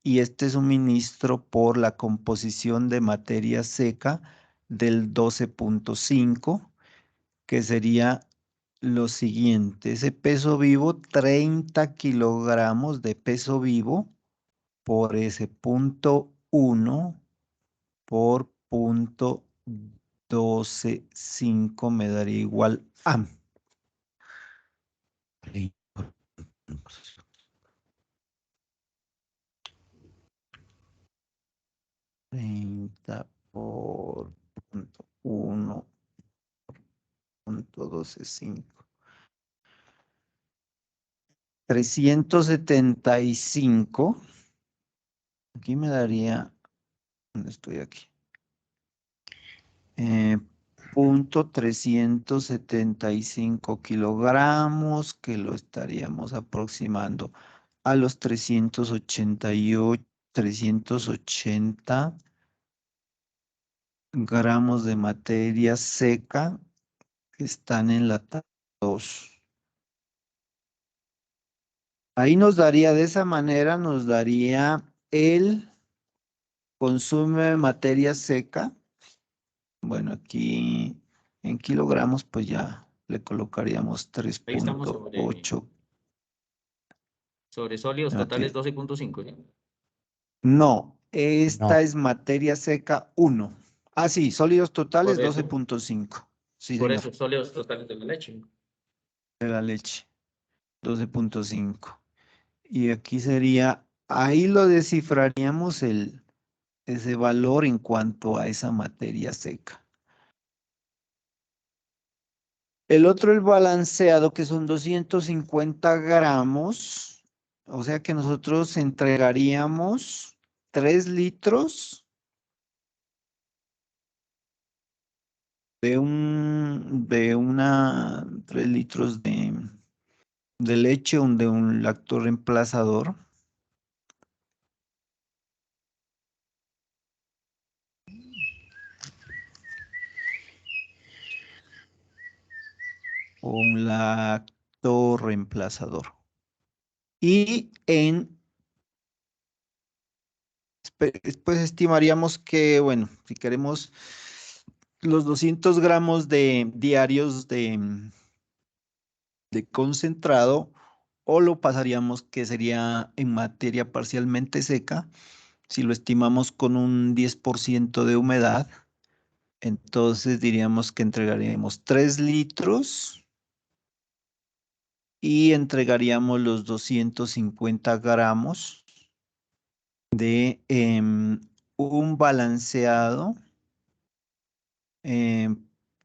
y este suministro por la composición de materia seca del 12.5, que sería lo siguiente: ese peso vivo, 30 kilogramos de peso vivo por ese punto 1 por punto 12.5 me daría igual a 30 por punto 1 punto 12.5. 375. Aquí me daría, ¿dónde estoy aquí? Punto 375 kilogramos, que lo estaríamos aproximando a los 380 gramos de materia seca que están en la tabla 2. Ahí nos daría, de esa manera, nos daría el consumo de materia seca. Bueno, aquí en kilogramos, pues ya le colocaríamos Ahí estamos 3.8. sobre sólidos Aquí. totales 12.5, ¿sí? No, esta No. es materia seca 1. Ah, sí, sólidos totales Por eso, 12.5. Sí, por señor, eso, sólidos totales de la leche. de la leche, 12.5. Y aquí sería, ahí lo descifraríamos ese valor en cuanto a esa materia seca. El otro, el balanceado, que son 250 gramos. O sea que nosotros entregaríamos 3 litros de una, 3 litros de leche, de un lactoreemplazador. O un lactoreemplazador. Y después estimaríamos que, bueno, si queremos los 200 gramos diarios de concentrado, o lo pasaríamos, que sería en materia parcialmente seca, si lo estimamos con un 10% de humedad. Entonces diríamos que entregaríamos 3 litros y entregaríamos los 250 gramos de un balanceado em,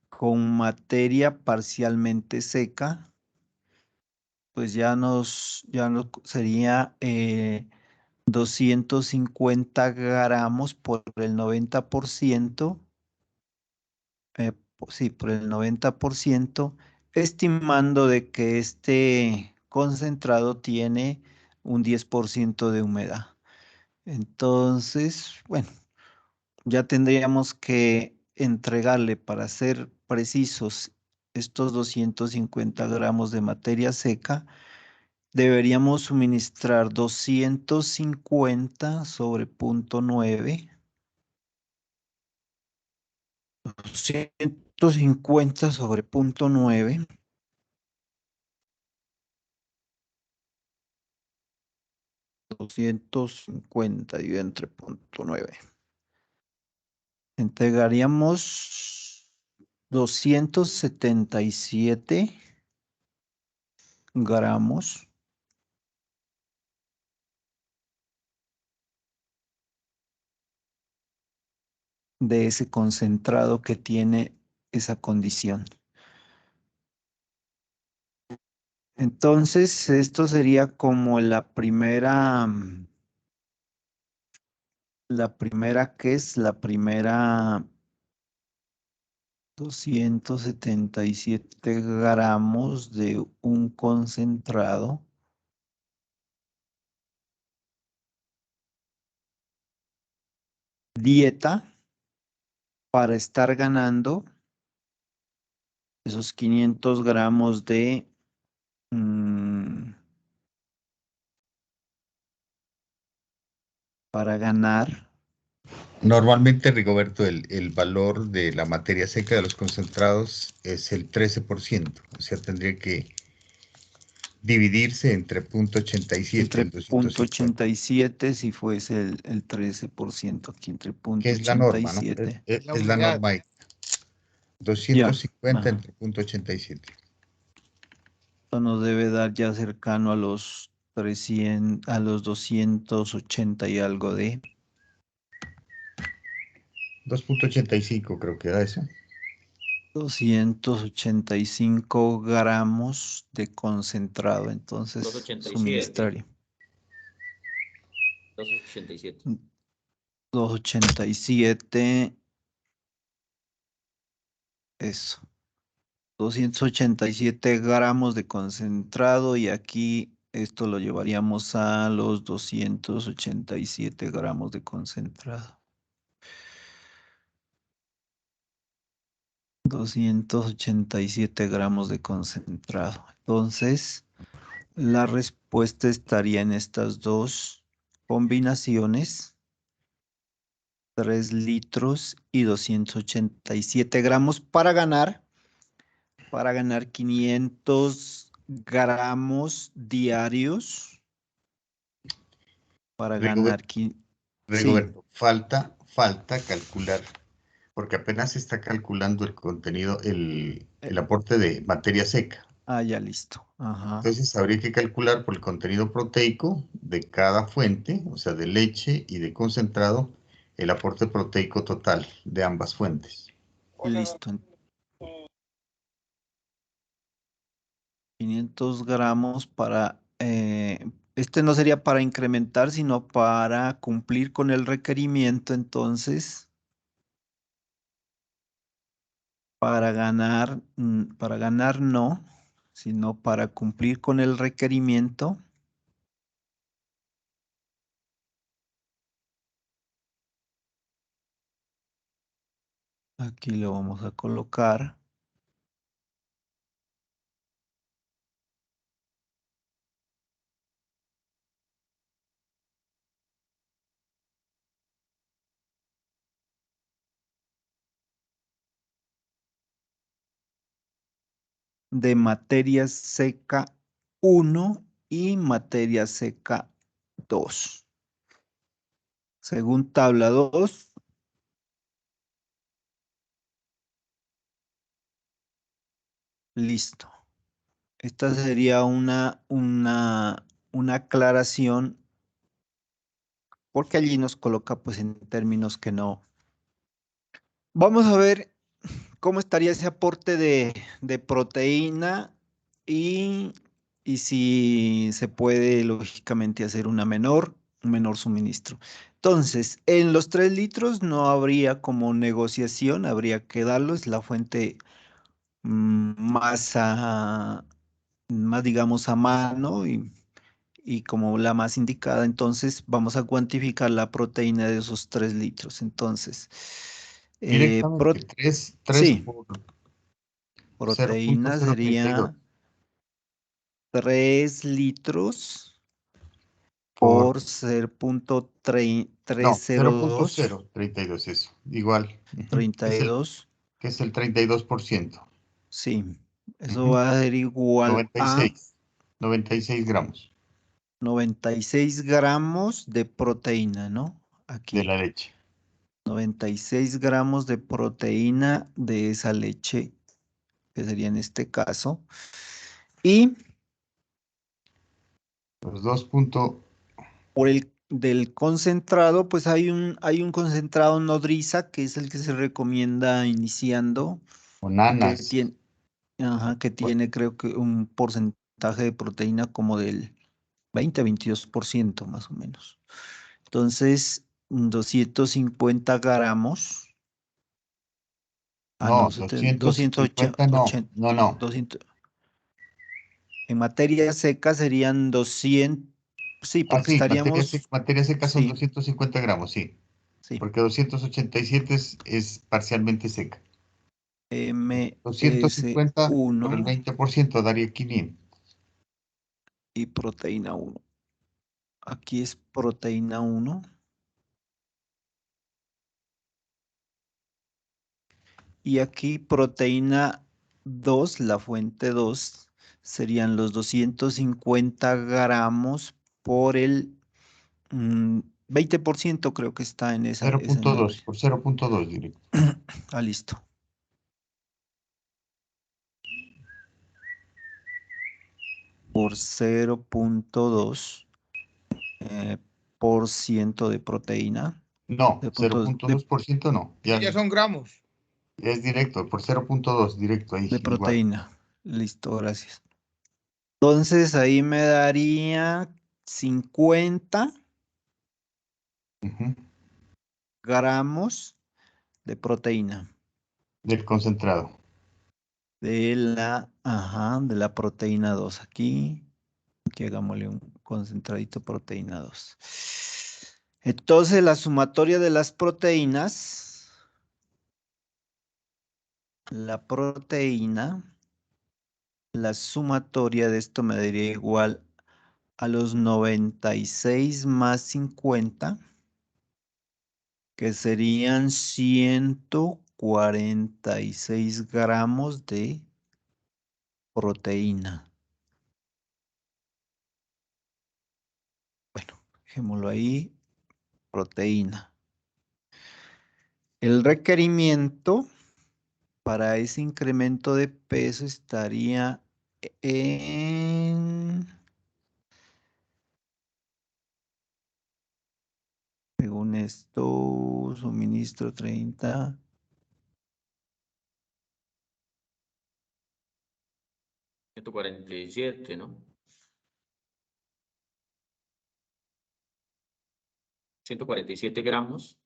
con materia parcialmente seca. Pues ya nos sería 250 gramos por el 90%. Sí, por el 90%, estimando de que este concentrado tiene un 10% de humedad. Entonces, bueno, ya tendríamos que entregarle, para ser precisos, estos 250 gramos de materia seca. Deberíamos suministrar 250 sobre 0.9. 250 sobre 0.9. 250 dividido entre 0.9. Entregaríamos 277 gramos de ese concentrado que tiene esa condición. Entonces, esto sería como la primera, ¿qué es? La primera, 277 gramos de un concentrado. Dieta para estar ganando esos 500 gramos de Para ganar. Normalmente, Rigoberto, el valor de la materia seca de los concentrados es el 13%. O sea, tendría que dividirse entre 0.87, Entre el 250, 0.87 si fuese el 13%, aquí entre que es la norma, ¿no? 0.87. La Es la unidad. norma ahí. Ya. 250 Ajá. entre 0.87. Esto nos debe dar ya cercano a los 300, a los 280 y algo de 2.85 creo que da eso. 285 gramos de concentrado, entonces 287. suministraría 287. 287, eso, 287 gramos de concentrado y aquí esto lo llevaríamos a los 287 gramos de concentrado. 287 gramos de concentrado. Entonces, la respuesta estaría en estas dos combinaciones. 3 litros y 287 gramos para ganar 500 gramos diarios. Para ganar, sí, Rigoberto, falta calcular, porque apenas se está calculando el contenido, el aporte de materia seca. ya listo. Ajá. Entonces habría que calcular por el contenido proteico de cada fuente, o sea, de leche y de concentrado, el aporte proteico total de ambas fuentes. Listo. 500 gramos para, este no sería para incrementar, sino para cumplir con el requerimiento. Entonces, para ganar no, sino para cumplir con el requerimiento. Aquí lo vamos a colocar. De materia seca 1 y materia seca 2. Según tabla 2, listo. Esta sería una aclaración, porque allí nos coloca pues en términos que no. Vamos a ver cómo estaría ese aporte de proteína y si se puede lógicamente hacer un menor suministro. Entonces, en los 3 litros no habría como negociación, habría que darlo, es la fuente más, más digamos a mano y como la más indicada. Entonces, vamos a cuantificar la proteína de esos 3 litros. Entonces, Directamente, 3 sí. por Proteína 0.032 sería 3 litros por, por ser punto no, 302, 0.032 eso, igual, es el, 32. que es el 32%. Sí, eso va a ser igual a 96 gramos 96 gramos de proteína, ¿no? de Aquí, la leche. 96 gramos de proteína de esa leche, que sería en este caso. Y Los 2. por el del concentrado, pues hay un concentrado nodriza, que es el que se recomienda iniciando, que Bananas. tiene, que tiene creo que un porcentaje de proteína como del 20 a 22% más o menos. Entonces, 250 gramos. No, No, 250 no, 280, no, no. 200. En materia seca serían 200, sí, Ah, porque sí, estaríamos, materia seca son sí, 250 gramos, sí. sí, Porque 287 es parcialmente seca. ms 250 por el uno 20% daría 500. y proteína 1. Aquí es proteína 1. Y aquí proteína 2, la fuente 2, serían los 250 gramos por el 20%, creo que está en ese 0.2 nombre. por 0.2 directo. Ah, listo. Por 0.2 por ciento de proteína. No, De punto de, 0.2% no. Sí, ya son gramos. Es directo, por 0.2 directo ahí, de igual. proteína. Listo, gracias. Entonces ahí me daría 50 Ujú. gramos de proteína. Del concentrado. De la proteína 2 aquí. Aquí hagámosle un concentradito proteína 2. Entonces la sumatoria de las proteínas, la sumatoria de esto me daría igual a los 96 más 50, que serían 146 gramos de proteína. Bueno, dejémoslo ahí, proteína. El requerimiento para ese incremento de peso estaría en, según esto, suministro 30. $147, ¿no? 147 gramos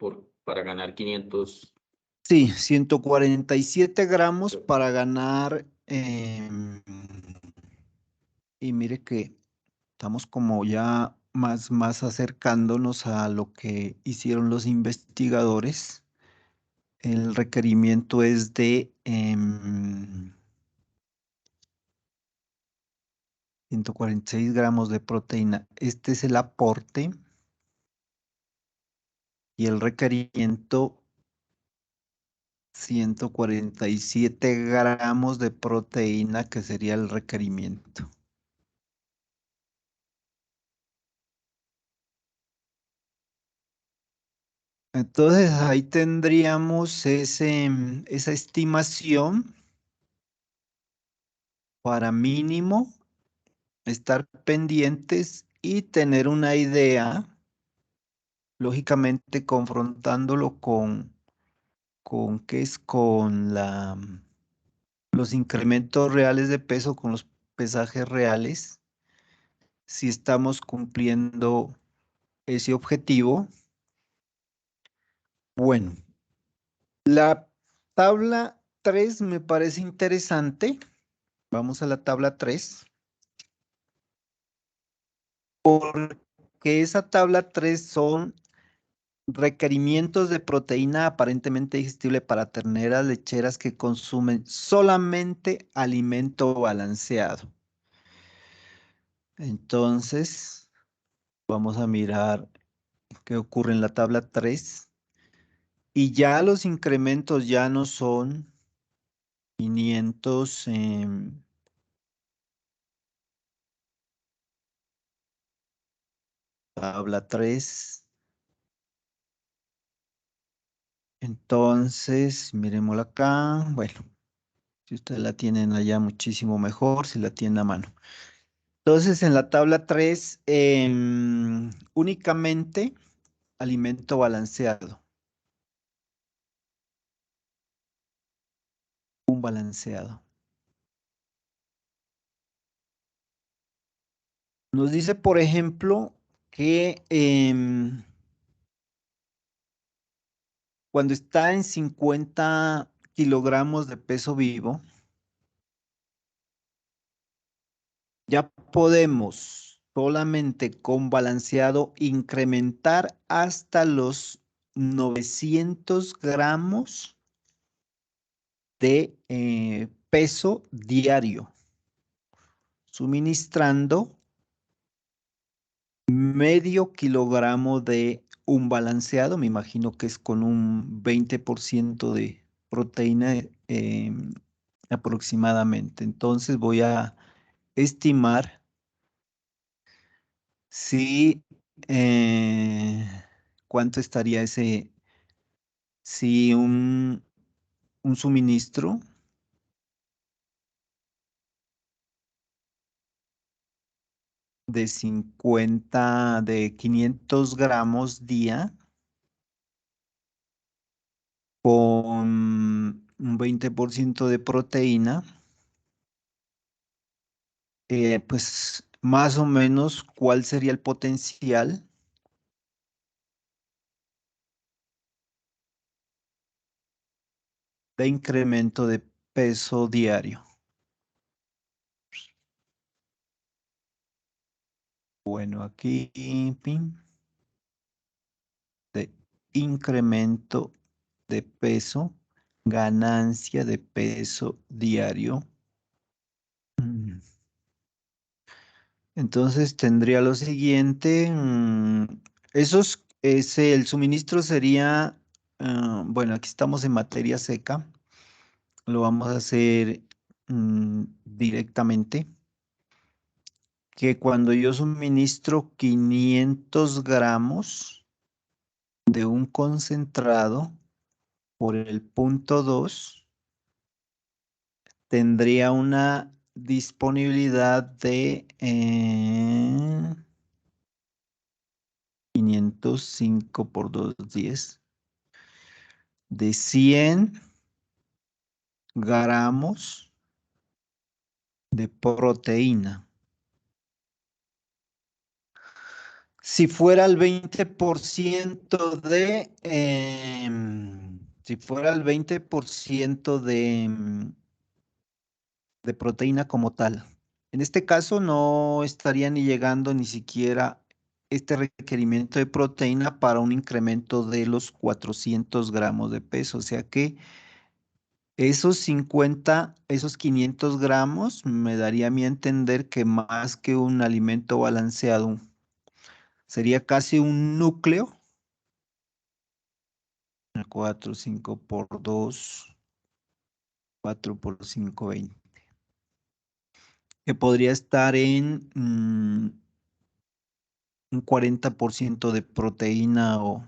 para ganar 500. Sí, 147 gramos para ganar. Y mire que estamos como ya más acercándonos a lo que hicieron los investigadores. El requerimiento es de 146 gramos de proteína. Este es el aporte y el requerimiento 147 gramos de proteína, que sería el requerimiento. Entonces ahí tendríamos esa estimación para mínimo estar pendientes y tener una idea, lógicamente confrontándolo ¿qué es? Con los incrementos reales de peso, con los pesajes reales, si estamos cumpliendo ese objetivo. Bueno, la tabla 3 me parece interesante. Vamos a la tabla 3. Porque esa tabla 3 son requerimientos de proteína aparentemente digestible para terneras lecheras que consumen solamente alimento balanceado. Entonces, vamos a mirar qué ocurre en la tabla 3. Y ya los incrementos ya no son 500. Tabla 3. Entonces, miremosla acá. Bueno, si ustedes la tienen allá, muchísimo mejor si la tienen a mano. Entonces, en la tabla 3, únicamente alimento balanceado. Un balanceado. Nos dice, por ejemplo, que cuando está en 50 kilogramos de peso vivo, ya podemos solamente con balanceado incrementar hasta los 900 gramos de peso diario, suministrando medio kilogramo de un balanceado, me imagino que es con un 20% de proteína aproximadamente. Entonces voy a estimar si cuánto estaría ese, si un suministro de 500 gramos día con un 20% de proteína, pues más o menos cuál sería el potencial de incremento de peso diario. Bueno, aquí, pin, de incremento de peso, ganancia de peso diario. Entonces tendría lo siguiente, el suministro sería, bueno, aquí estamos en materia seca, lo vamos a hacer directamente, que cuando yo suministro 500 gramos de un concentrado por el punto 2, tendría una disponibilidad de 505 por 2, 10, de 100 gramos de proteína. Si fuera el 20% si fuera el 20% de proteína como tal. En este caso no estaría ni llegando ni siquiera este requerimiento de proteína para un incremento de los 400 gramos de peso. O sea que esos 500 gramos me daría a mí a entender que más que un alimento balanceado, sería casi un núcleo. 4, 5 por 2, 4 por 5, 20. Que podría estar en un 40% de proteína o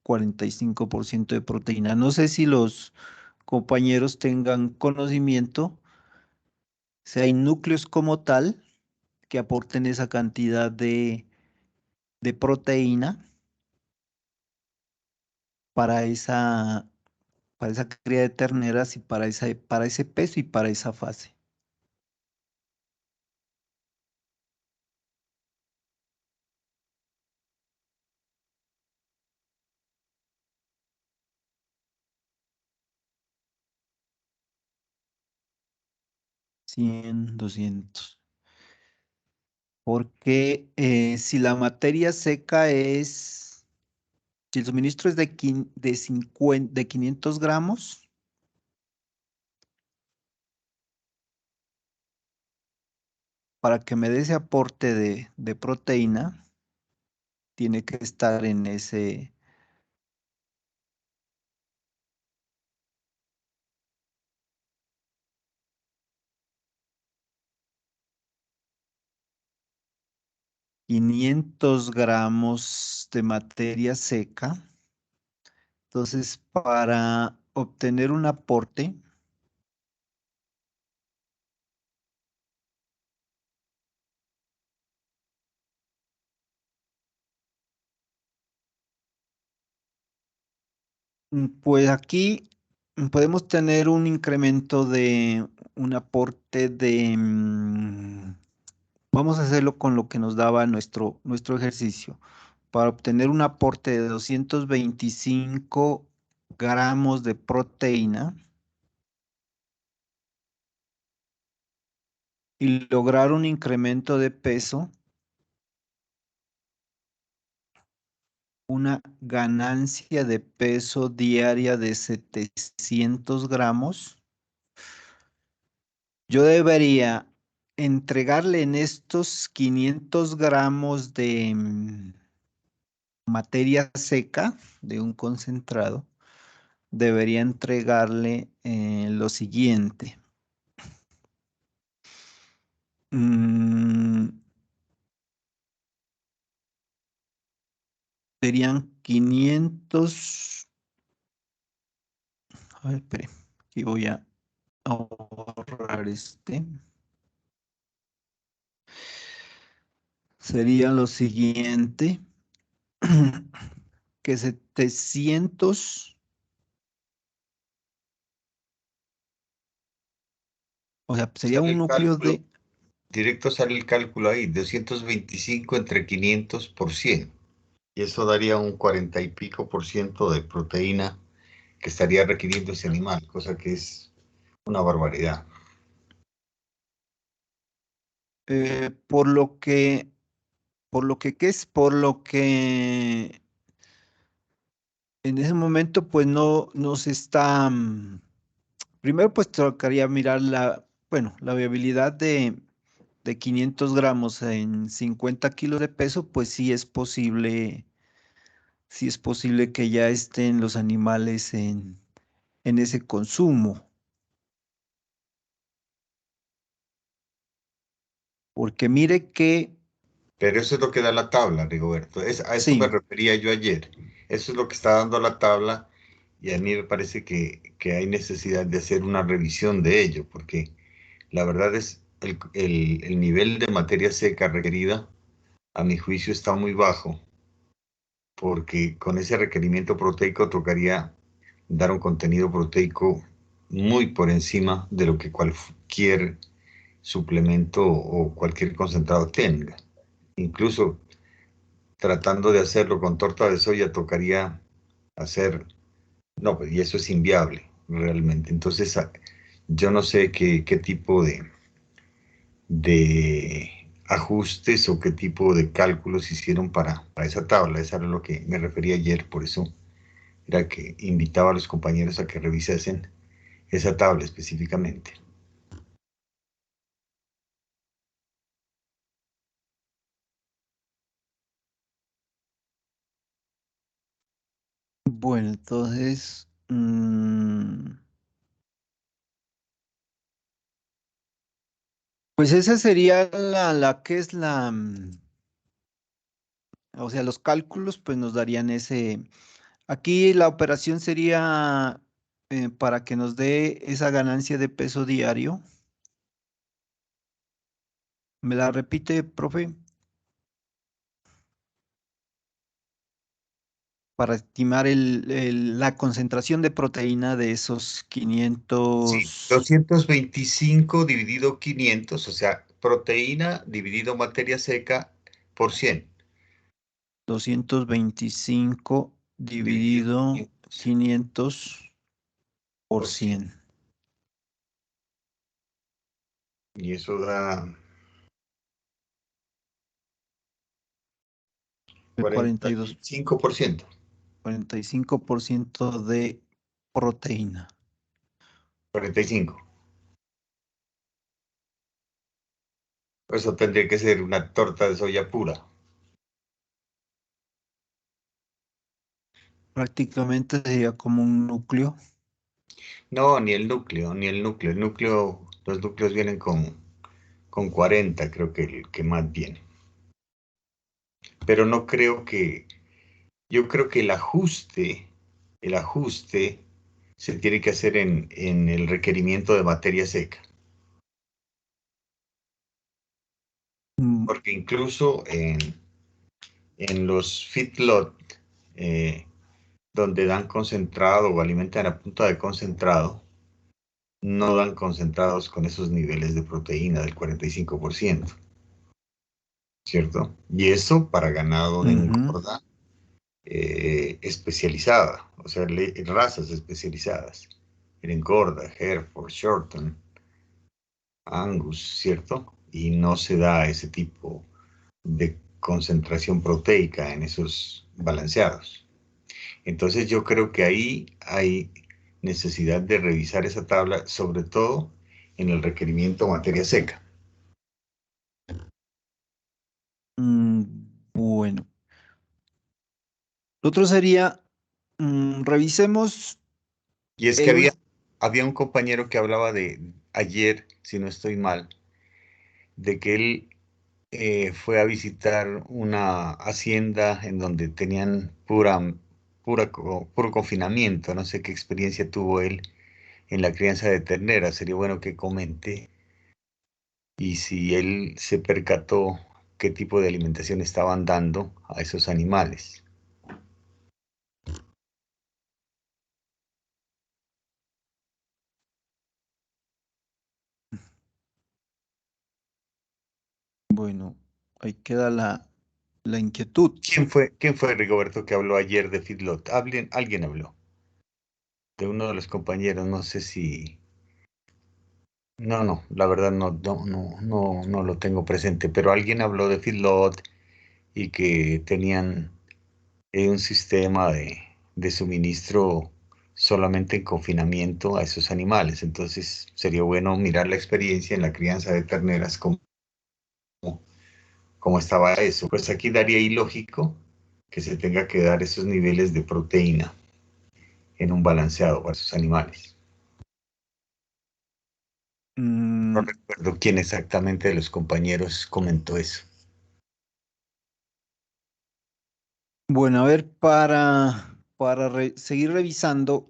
45% de proteína. No sé si los compañeros tengan conocimiento, si hay núcleos como tal que aporten esa cantidad de proteína para para esa cría de terneras y para ese peso y para esa fase. Cien, 200. Porque si la materia seca si el suministro es de 500 gramos, para que me dé ese aporte de proteína, tiene que estar en ese 500 gramos de materia seca. Entonces, para obtener un aporte, pues aquí podemos tener un incremento de un aporte de, vamos a hacerlo con lo que nos daba nuestro ejercicio. Para obtener un aporte de 225 gramos de proteína y lograr un incremento de peso, una ganancia de peso diaria de 700 gramos, yo debería entregarle en estos 500 gramos de materia seca de un concentrado, debería entregarle lo siguiente. Serían 500. A ver, espere, aquí voy a ahorrar este. Sería lo siguiente, que 700, o sea, sería Sale un el núcleo cálculo, de, directo sale el cálculo ahí, 225 entre 500 por 100. Y eso daría un 40 y pico por ciento de proteína que estaría requiriendo ese animal, cosa que es una barbaridad. por lo que, por lo que en ese momento, pues no se está, primero pues tocaría mirar bueno, la viabilidad de 500 gramos en 50 kilos de peso, pues sí es posible que ya estén los animales en ese consumo. Porque mire que, Pero eso es lo que da la tabla, Rigoberto. A eso me sí, refería yo ayer. Eso es lo que está dando la tabla y a mí me parece que hay necesidad de hacer una revisión de ello, porque la verdad es el nivel de materia seca requerida, a mi juicio, está muy bajo, porque con ese requerimiento proteico tocaría dar un contenido proteico muy por encima de lo que cualquier suplemento o cualquier concentrado tenga. Incluso tratando de hacerlo con torta de soya tocaría hacer, no, pues, y eso es inviable realmente. Entonces, yo no sé qué tipo de ajustes o qué tipo de cálculos hicieron para esa tabla. Eso era lo que me refería ayer, por eso era que invitaba a los compañeros a que revisasen esa tabla específicamente. bueno, entonces, pues esa sería la que es o sea, los cálculos pues nos darían ese, aquí la operación sería para que nos dé esa ganancia de peso diario. ¿Me la repite, profe? Para estimar la concentración de proteína de esos Sí, 500, 225 dividido 500, o sea, proteína dividido materia seca por 100. 225 Dividido dividido 500 500 por por 100. 100. Y eso da El 42, 45%. 45% de proteína. 45. Eso tendría que ser una torta de soya pura. Prácticamente sería como un núcleo. No, ni el núcleo, ni el núcleo. Los núcleos vienen con 40, creo que el que más viene. Pero no creo yo creo que el ajuste se tiene que hacer en el requerimiento de materia seca. Mm, Porque incluso en los feedlot, donde dan concentrado o alimentan a punta de concentrado, no dan concentrados con esos niveles de proteína del 45%, ¿cierto? Y eso para ganado de ujú. engorda especializada, o sea, razas especializadas. El engorda, Hereford, Shorten, Angus, ¿cierto? Y no se da ese tipo de concentración proteica en esos balanceados. Entonces yo creo que ahí hay necesidad de revisar esa tabla, sobre todo en el requerimiento materia seca. Bueno. Lo otro sería, revisemos Y es que el... había un compañero que hablaba de ayer, si no estoy mal, de que él fue a visitar una hacienda en donde tenían puro confinamiento. No sé qué experiencia tuvo él en la crianza de ternera. Sería bueno que comente. Y si él se percató qué tipo de alimentación estaban dando a esos animales. Bueno, ahí queda la inquietud. Quién fue Rigoberto que habló ayer de feedlot? Alguien habló de uno de los compañeros, no sé si... No, la verdad no lo tengo presente, pero alguien habló de feedlot y que tenían un sistema de suministro solamente en confinamiento a esos animales. Entonces sería bueno mirar la experiencia en la crianza de terneras, cómo estaba eso. Pues aquí daría ilógico que se tenga que dar esos niveles de proteína en un balanceado para esos animales. No Mm, recuerdo quién exactamente de los compañeros comentó eso. bueno, a ver, para seguir revisando,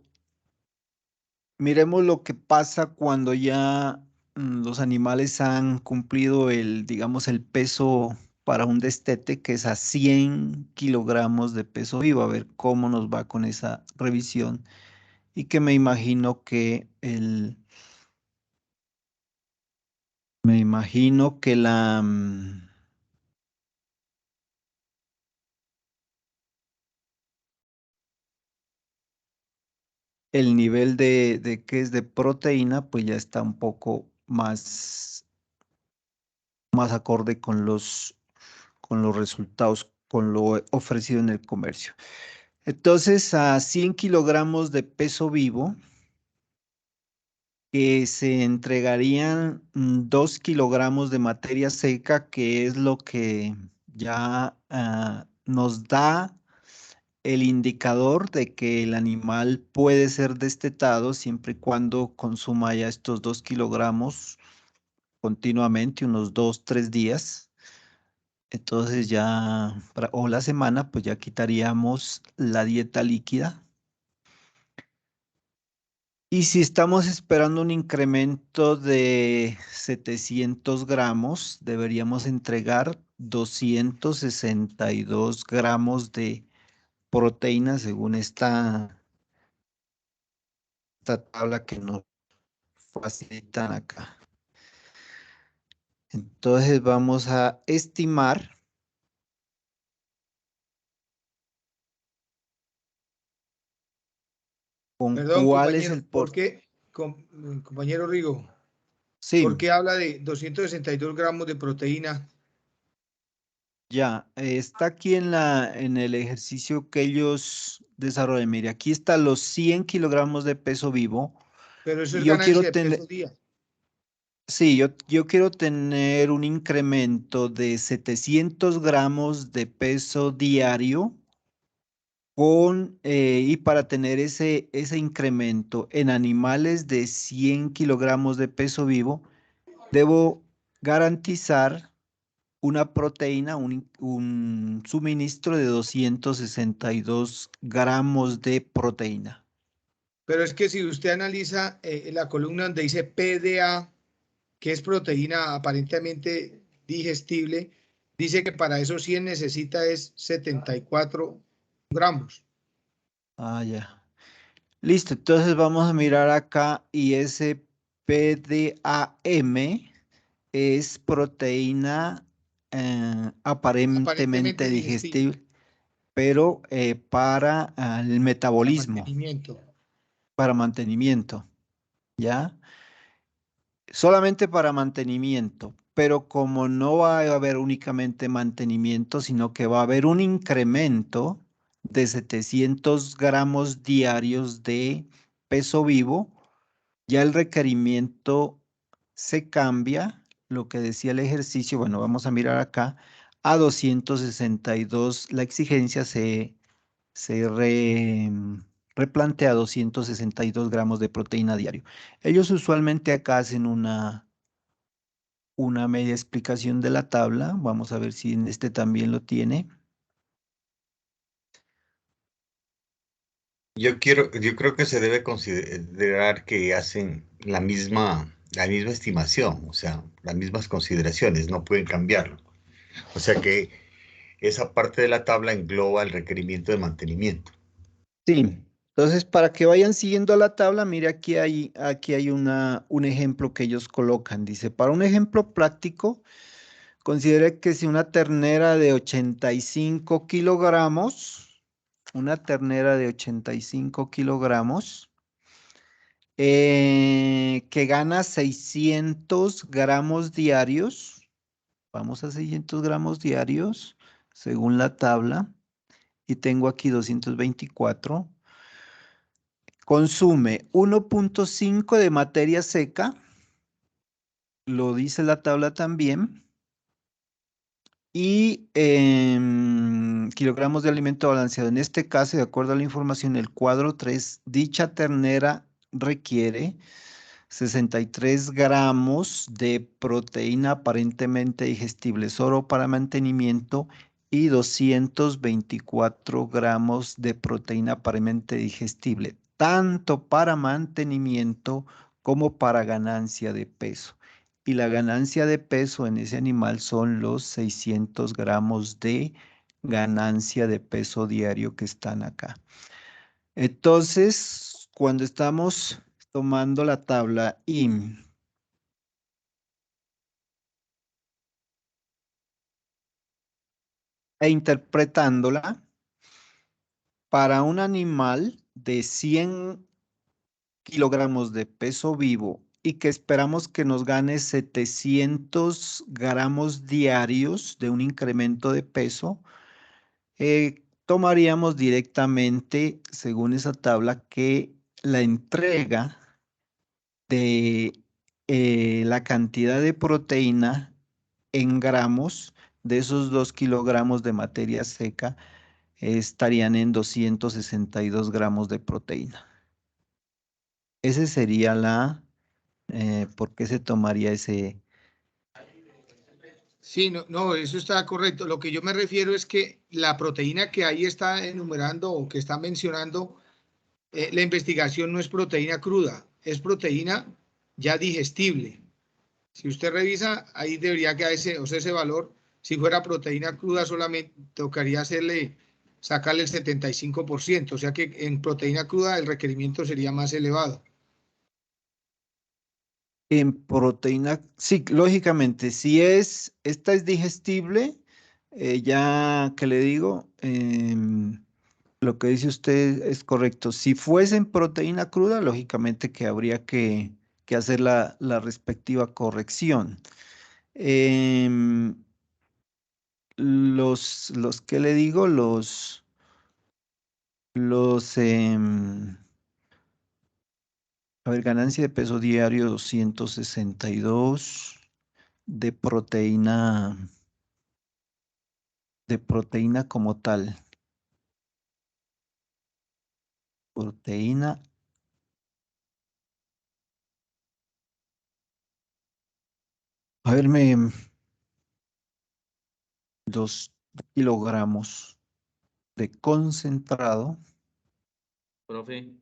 miremos lo que pasa cuando ya los animales han cumplido digamos, el peso para un destete, que es a 100 kilogramos de peso vivo. A ver cómo nos va con esa revisión. Y que me imagino que el nivel de que es de proteína, pues ya está un poco más acorde con los resultados, con lo ofrecido en el comercio. Entonces, a 100 kilogramos de peso vivo, que se entregarían 2 kilogramos de materia seca, que es lo que ya nos da el indicador de que el animal puede ser destetado siempre y cuando consuma ya estos 2 kilogramos continuamente, unos 2, 3 días. Entonces ya, o la semana, pues ya quitaríamos la dieta líquida. Y si estamos esperando un incremento de 700 gramos, deberíamos entregar 262 gramos de proteína según esta tabla que nos facilitan acá. Entonces vamos a estimar con Perdón, cuál es compañero, el ¿por qué, compañero Rigo, por Sí, qué habla de 262 gramos de proteína? ya, está aquí en el ejercicio que ellos desarrollan. Mire, aquí están los 100 kilogramos de peso vivo. Pero eso Y es yo quiero ganancia de tener, peso día. sí, yo quiero tener un incremento de 700 gramos de peso diario y para tener ese incremento en animales de 100 kilogramos de peso vivo, debo garantizar una proteína, un suministro de 262 gramos de proteína. Pero es que si usted analiza la columna donde dice PDA, que es proteína aparentemente digestible, dice que para esos 100 necesita es 74 gramos. Ah, ya. Listo, entonces vamos a mirar acá y ese PDAM es proteína Aparentemente aparentemente digestible digestible, pero para el para metabolismo, mantenimiento. para mantenimiento, ¿ya? Solamente para mantenimiento, pero como no va a haber únicamente mantenimiento, sino que va a haber un incremento de 700 gramos diarios de peso vivo, ya el requerimiento se cambia, lo que decía el ejercicio, bueno, vamos a mirar acá, a 262. La exigencia se replantea 262 gramos de proteína diario. Ellos usualmente acá hacen una media explicación de la tabla. Vamos a ver si en este también lo tiene. Yo creo que se debe considerar que hacen la misma estimación, o sea, las mismas consideraciones, no pueden cambiarlo. O sea que esa parte de la tabla engloba el requerimiento de mantenimiento. Sí, entonces para que vayan siguiendo la tabla, mire aquí hay un ejemplo que ellos colocan. Dice, para un ejemplo práctico, considere que si una ternera de 85 kilogramos, una ternera de 85 kilogramos, que gana 600 gramos diarios, vamos a 600 gramos diarios, según la tabla, y tengo aquí 224. Consume 1.5 de materia seca, lo dice la tabla también, y kilogramos de alimento balanceado. En este caso, de acuerdo a la información del cuadro 3, dicha ternera requiere 63 gramos de proteína aparentemente digestible solo para mantenimiento y 224 gramos de proteína aparentemente digestible, tanto para mantenimiento como para ganancia de peso. Y la ganancia de peso en ese animal son los 600 gramos de ganancia de peso diario que están acá. Entonces, cuando estamos tomando la tabla e interpretándola para un animal de 100 kilogramos de peso vivo y que esperamos que nos gane 700 gramos diarios de un incremento de peso, tomaríamos directamente, según esa tabla, que la entrega de la cantidad de proteína en gramos de esos 2 kilogramos de materia seca estarían en 262 gramos de proteína. Ese sería ¿por qué se tomaría ese? Sí, no, eso está correcto. Lo que yo me refiero es que la proteína que ahí está enumerando o que está mencionando, la investigación no es proteína cruda, es proteína ya digestible. Si usted revisa, ahí debería quedar ese valor. Si fuera proteína cruda, solamente tocaría sacarle el 75%, o sea que en proteína cruda el requerimiento sería más elevado. En proteína, sí, lógicamente, si esta es digestible, ya que le digo, lo que dice usted es correcto. Si fuese en proteína cruda, lógicamente que habría que hacer la respectiva corrección. Em, los que le digo, a ver, ganancia de peso diario 262 de proteína como tal. Proteína. A ver, 2 kilogramos de concentrado. Profe,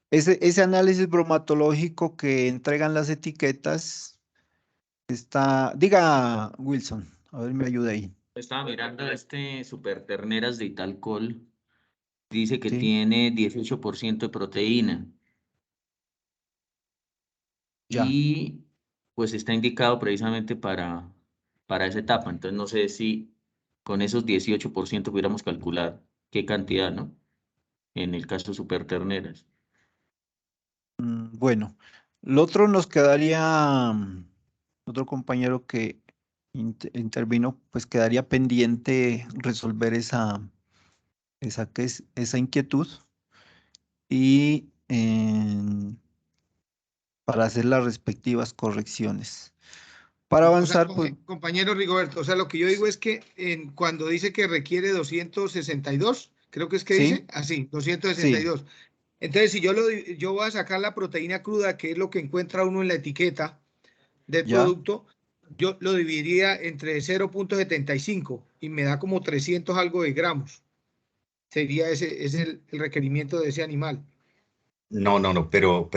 Ese análisis bromatológico que entregan las etiquetas está, diga Wilson, a ver, me ayuda ahí. estaba mirando este super terneras de Italcol. Dice que Sí, tiene 18% de proteína ya. y pues está indicado precisamente para esa etapa. Entonces no sé si con esos 18% pudiéramos calcular qué cantidad, ¿no? En el caso super terneras. Bueno, lo otro nos quedaría, otro compañero que intervino, pues quedaría pendiente resolver esa inquietud y para hacer las respectivas correcciones. Para O sea, avanzar, pues compañero Rigoberto, o sea, lo que yo digo es que cuando dice que requiere 262, creo que es que sí, dice, así, sí, 262. Entonces, si yo voy a sacar la proteína cruda, que es lo que encuentra uno en la etiqueta del ya. producto, yo lo dividiría entre 0,75 y me da como 300 algo de gramos. Sería ese es el requerimiento de ese animal. No, pero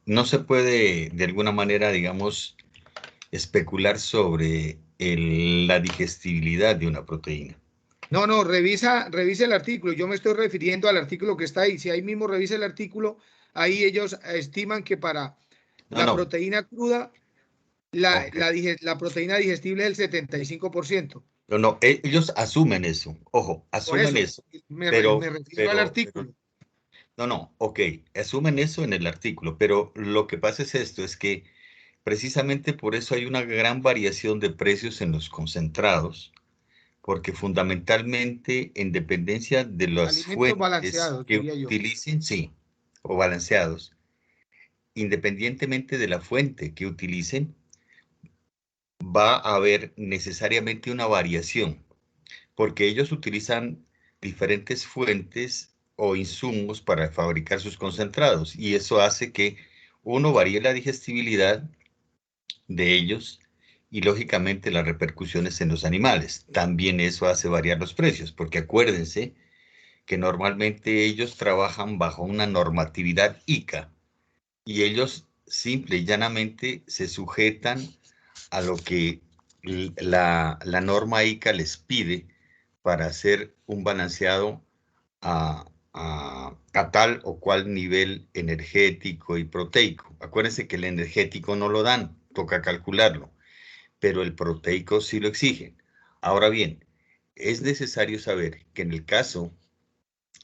no se puede de alguna manera, digamos, especular sobre la digestibilidad de una proteína. No, revisa el artículo. Yo me estoy refiriendo al artículo que está ahí. Si ahí mismo revisa el artículo, ahí ellos estiman que para No, la no, proteína cruda, ok. la proteína digestible es el 75%. No, ellos asumen eso, ojo, Por asumen eso, eso, me refiero al artículo. no, ok, asumen eso en el artículo, pero lo que pasa es esto, es que precisamente por eso hay una gran variación de precios en los concentrados, porque fundamentalmente, en dependencia de las Alimentos fuentes balanceados, que diría yo. utilicen, sí, o balanceados, independientemente de la fuente que utilicen, va a haber necesariamente una variación, porque ellos utilizan diferentes fuentes o insumos para fabricar sus concentrados, y eso hace que uno varíe la digestibilidad de ellos y lógicamente las repercusiones en los animales. También eso hace variar los precios, porque acuérdense que normalmente ellos trabajan bajo una normatividad ICA y ellos simple y llanamente se sujetan a lo que la norma ICA les pide para hacer un balanceado a tal o cual nivel energético y proteico. Acuérdense que el energético no lo dan, toca calcularlo, pero el proteico sí lo exigen. Ahora bien, es necesario saber que en el caso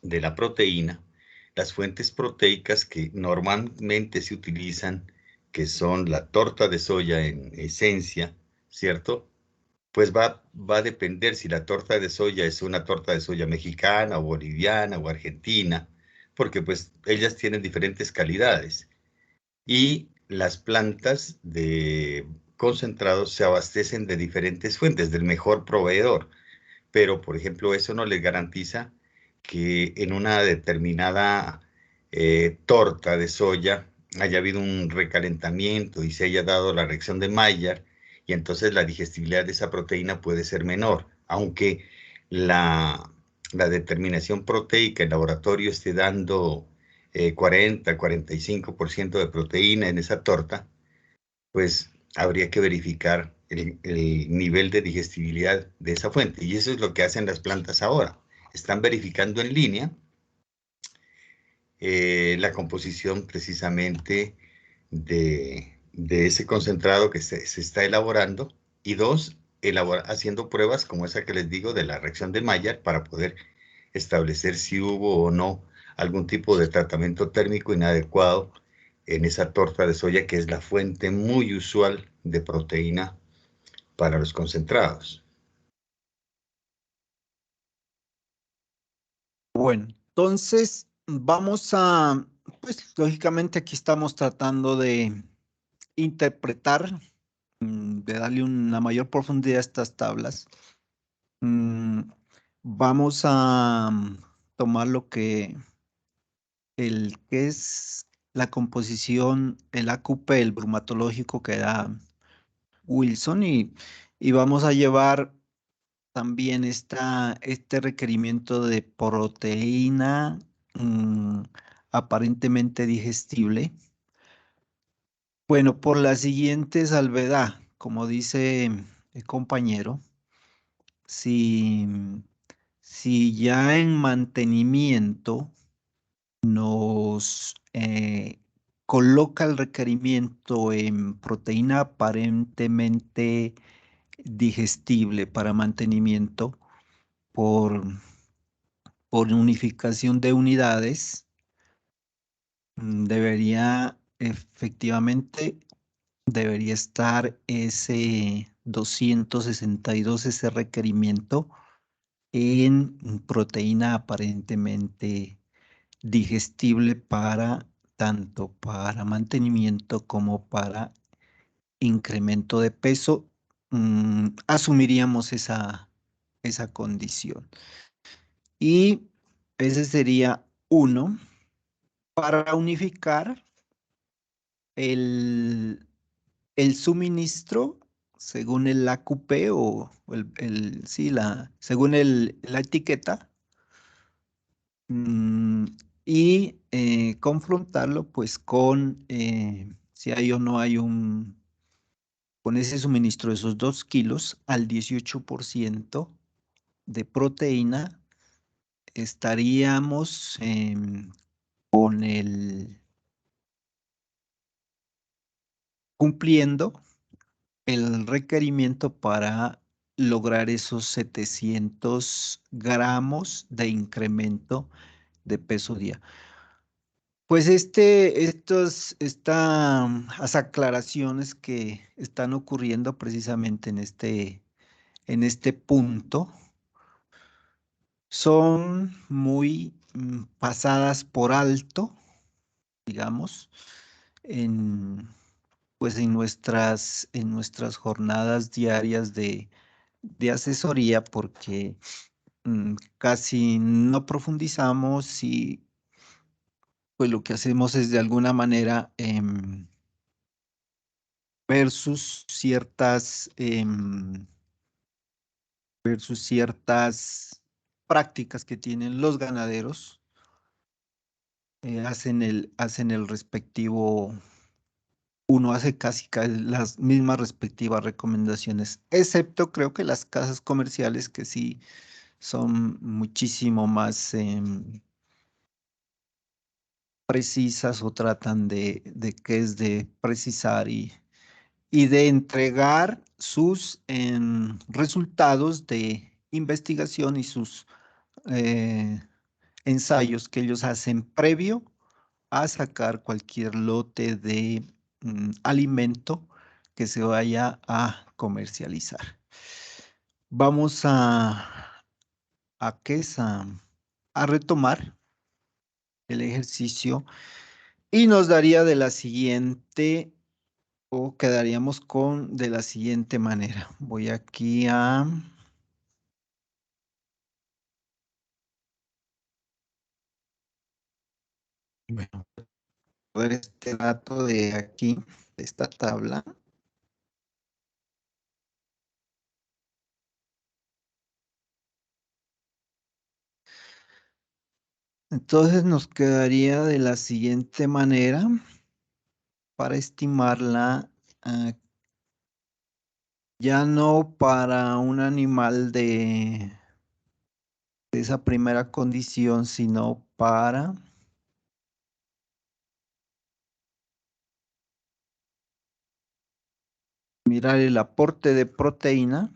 de la proteína, las fuentes proteicas que normalmente se utilizan, que son la torta de soya en esencia, ¿cierto? Pues va a depender si la torta de soya es una torta de soya mexicana o boliviana o argentina, porque pues ellas tienen diferentes calidades. Y las plantas de concentrados se abastecen de diferentes fuentes, del mejor proveedor. Pero, por ejemplo, eso no les garantiza que en una determinada torta de soya haya habido un recalentamiento y se haya dado la reacción de Maillard, y entonces la digestibilidad de esa proteína puede ser menor, aunque la, la determinación proteica en laboratorio esté dando 40-45% de proteína en esa torta, pues habría que verificar el nivel de digestibilidad de esa fuente. Y eso es lo que hacen las plantas ahora. Están verificando en línea la composición precisamente de ese concentrado que se está elaborando, y dos, haciendo pruebas como esa que les digo de la reacción de Maillard para poder establecer si hubo o no algún tipo de tratamiento térmico inadecuado en esa torta de soya, que es la fuente muy usual de proteína para los concentrados. Bueno, entonces vamos a, pues lógicamente aquí estamos tratando de interpretar, de darle una mayor profundidad a estas tablas. Mm, Vamos a tomar lo que el que es la composición, el AQP, el bromatológico que da Wilson, y vamos a llevar también este requerimiento de proteína mm, aparentemente digestible. Bueno, por la siguiente salvedad, como dice el compañero, si, si ya en mantenimiento nos coloca el requerimiento en proteína aparentemente digestible para mantenimiento por, por unificación de unidades, debería efectivamente, debería estar ese 262, ese requerimiento en proteína aparentemente digestible para tanto para mantenimiento como para incremento de peso, asumiríamos esa condición. Y ese sería uno. Para unificar el suministro según el AQP o sí, según la etiqueta, y confrontarlo pues con si hay o no hay con ese suministro de esos 2 kilos al 18% de proteína, estaríamos con cumpliendo el requerimiento para lograr esos 700 gramos de incremento de peso día. Pues estas aclaraciones que están ocurriendo precisamente en este punto son muy pasadas por alto, digamos, pues en nuestras jornadas diarias de asesoría, porque casi no profundizamos y pues lo que hacemos es de alguna manera versus ciertas prácticas que tienen los ganaderos, hacen el respectivo, uno hace las mismas respectivas recomendaciones, excepto creo que las casas comerciales que sí son muchísimo más precisas o tratan de que es de precisar y de entregar sus resultados de investigación y sus eh, ensayos que ellos hacen previo a sacar cualquier lote de alimento que se vaya a comercializar. Vamos ¿qué es? A retomar el ejercicio y nos daría de la siguiente, o quedaríamos con de la siguiente manera. Voy aquí a bueno, ver este dato de aquí, de esta tabla. Entonces nos quedaría de la siguiente manera para estimarla, ya no para un animal de esa primera condición, sino para mirar el aporte de proteína.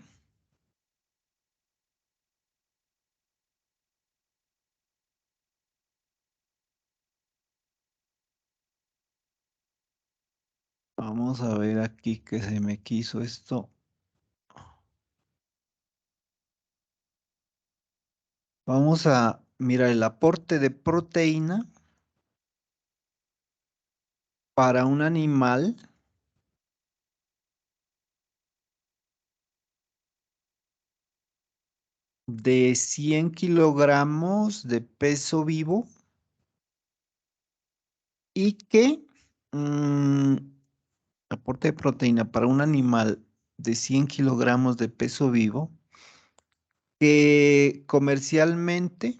Vamos a ver aquí que se me quiso esto. Vamos a mirar el aporte de proteína para un animal de 100 kilogramos de peso vivo y que aporte de proteína para un animal de 100 kilogramos de peso vivo que comercialmente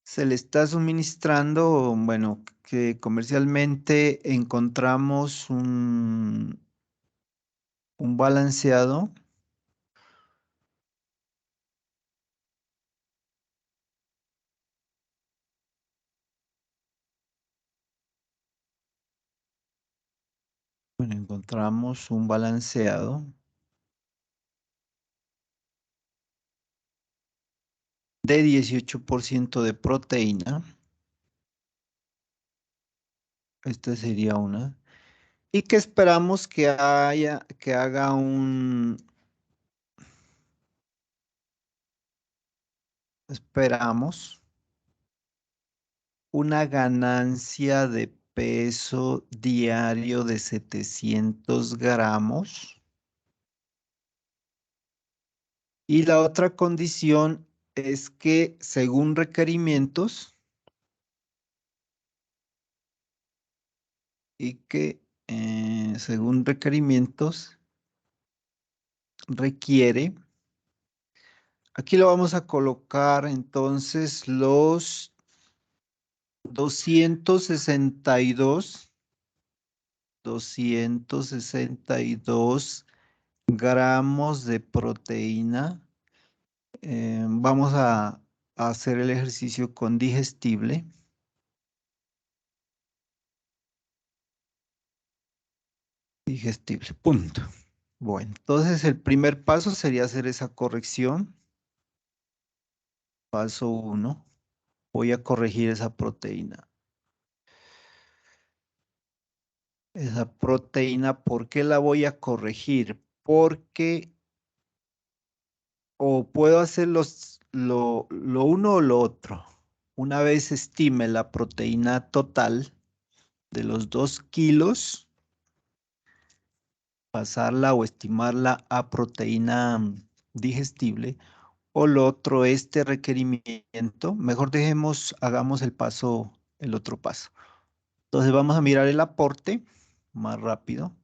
se le está suministrando, bueno, que comercialmente encontramos un balanceado de 18% de proteína. Esta sería una. Y que esperamos que haga esperamos una ganancia de peso diario de 700 gramos. Y la otra condición es que según requerimientos según requerimientos requiere, aquí lo vamos a colocar entonces los 262 gramos de proteína. Vamos a hacer el ejercicio con digestible. Digestible, punto. Bueno, entonces el primer paso sería hacer esa corrección. Paso 1. Voy a corregir esa proteína. Esa proteína, ¿por qué la voy a corregir? Porque o puedo hacer lo uno o lo otro. Una vez estime la proteína total de los 2 kilos, pasarla o estimarla a proteína digestible, o lo otro, este requerimiento. Mejor hagamos el otro paso. Entonces vamos a mirar el aporte más rápido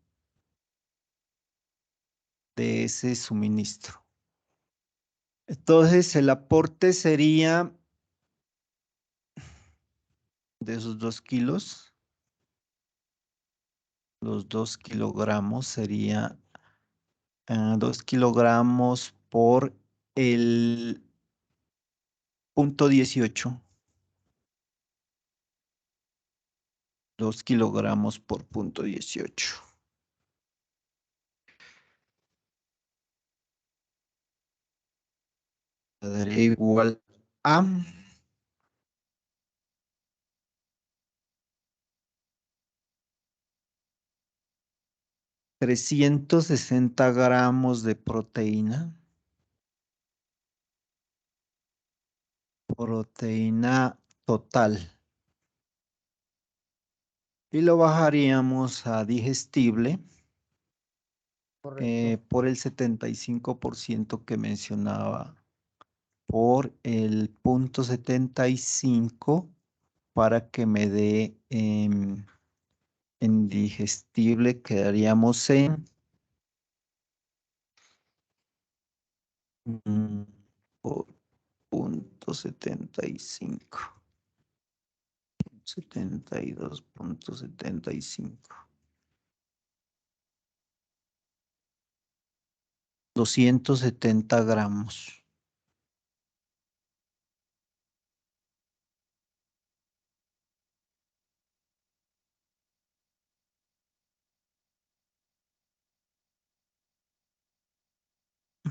de ese suministro. Entonces el aporte sería de esos 2 kilos, los 2 kilogramos sería 2 kilogramos por el 0.18. 2 kilogramos por 0.18. Daría igual a 360 gramos de proteína. Proteína total. Y lo bajaríamos a digestible por el 75% que mencionaba. Por el 0.75 para que me dé en digestible quedaríamos en por 0.75. 72.75. 270 gramos.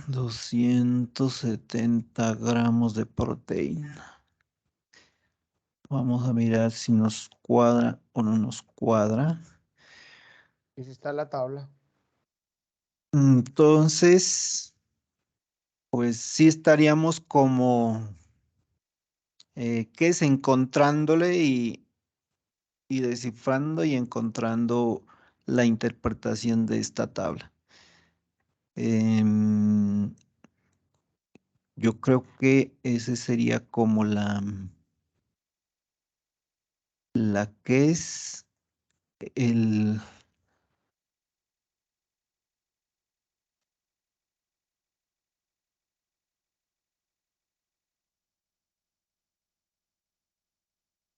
$270 de proteína. Vamos a mirar si nos cuadra o no nos cuadra. Esa está la tabla. Entonces, pues sí estaríamos como, ¿qué es? Encontrándole y descifrando y encontrando la interpretación de esta tabla. Yo creo que ese sería como la que es el...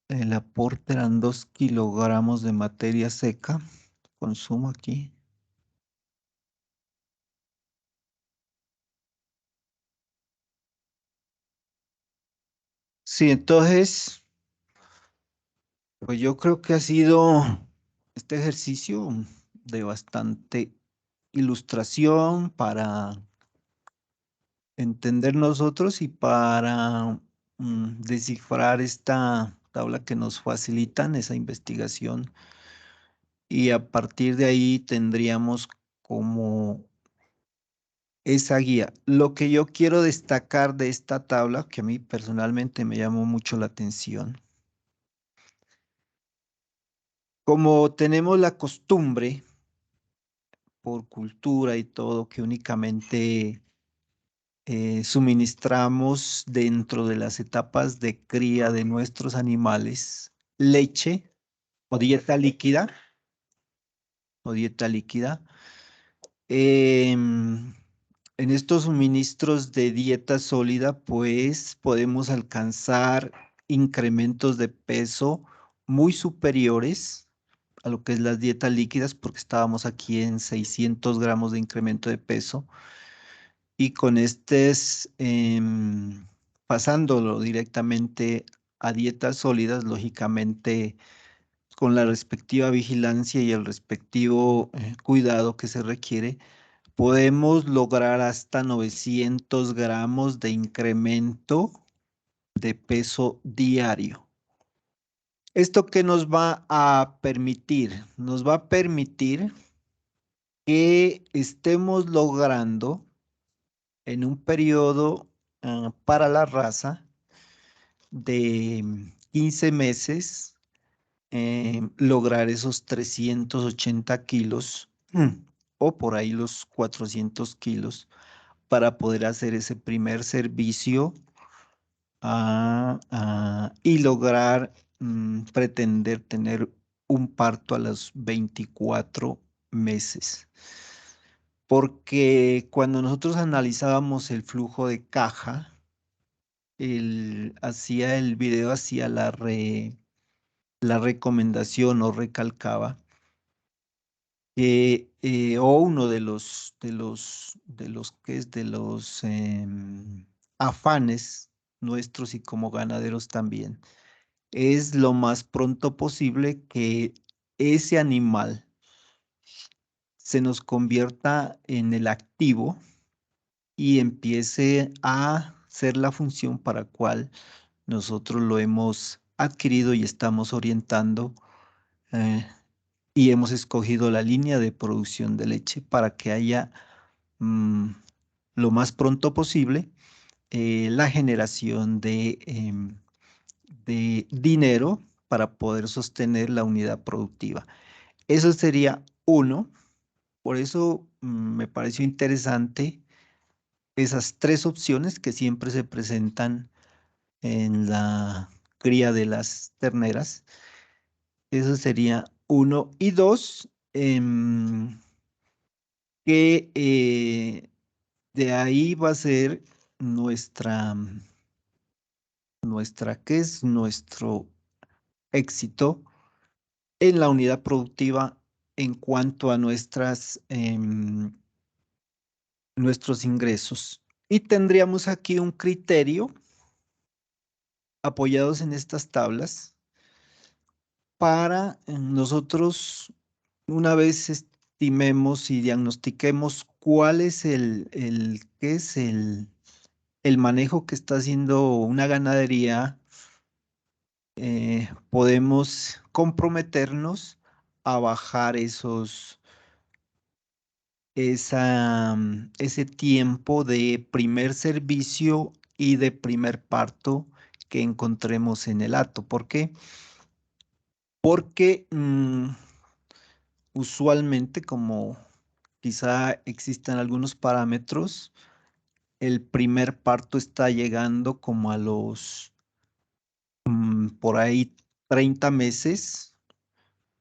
El aporte eran 2 kilogramos de materia seca. Consumo aquí. Sí, entonces, pues yo creo que ha sido este ejercicio de bastante ilustración para entender nosotros y para descifrar esta tabla que nos facilitan esa investigación. Y a partir de ahí tendríamos como esa guía. Lo que yo quiero destacar de esta tabla, que a mí personalmente me llamó mucho la atención, como tenemos la costumbre por cultura y todo, que únicamente suministramos dentro de las etapas de cría de nuestros animales leche o dieta líquida, o dieta líquida. En estos suministros de dieta sólida, pues podemos alcanzar incrementos de peso muy superiores a lo que es las dietas líquidas, porque estábamos aquí en 600 gramos de incremento de peso. Y con pasándolo directamente a dietas sólidas, lógicamente con la respectiva vigilancia y el respectivo cuidado que se requiere, podemos lograr hasta 900 gramos de incremento de peso diario. ¿Esto qué nos va a permitir? Nos va a permitir que estemos logrando en un periodo para la raza de 15 meses lograr esos 380 kilos o por ahí los 400 kilos para poder hacer ese primer servicio y lograr pretender tener un parto a los 24 meses. Porque cuando nosotros analizábamos el flujo de caja, hacía el video, hacía la recomendación o recalcaba que o uno de los afanes nuestros y como ganaderos también es lo más pronto posible que ese animal se nos convierta en el activo y empiece a ser la función para cual nosotros lo hemos adquirido y estamos orientando eh, y hemos escogido la línea de producción de leche para que haya lo más pronto posible la generación de dinero para poder sostener la unidad productiva. Eso sería uno. Por eso me pareció interesante esas tres opciones que siempre se presentan en la cría de las terneras. Eso sería uno. Y dos, que de ahí va a ser ¿qué es? Nuestro éxito en la unidad productiva en cuanto a nuestros ingresos. Y tendríamos aquí un criterio apoyados en estas tablas para nosotros, una vez estimemos y diagnostiquemos cuál es qué es el manejo que está haciendo una ganadería, podemos comprometernos a bajar ese tiempo de primer servicio y de primer parto que encontremos en el hato. ¿Por qué? Porque usualmente, como quizá existan algunos parámetros, el primer parto está llegando como a los por ahí 30 meses,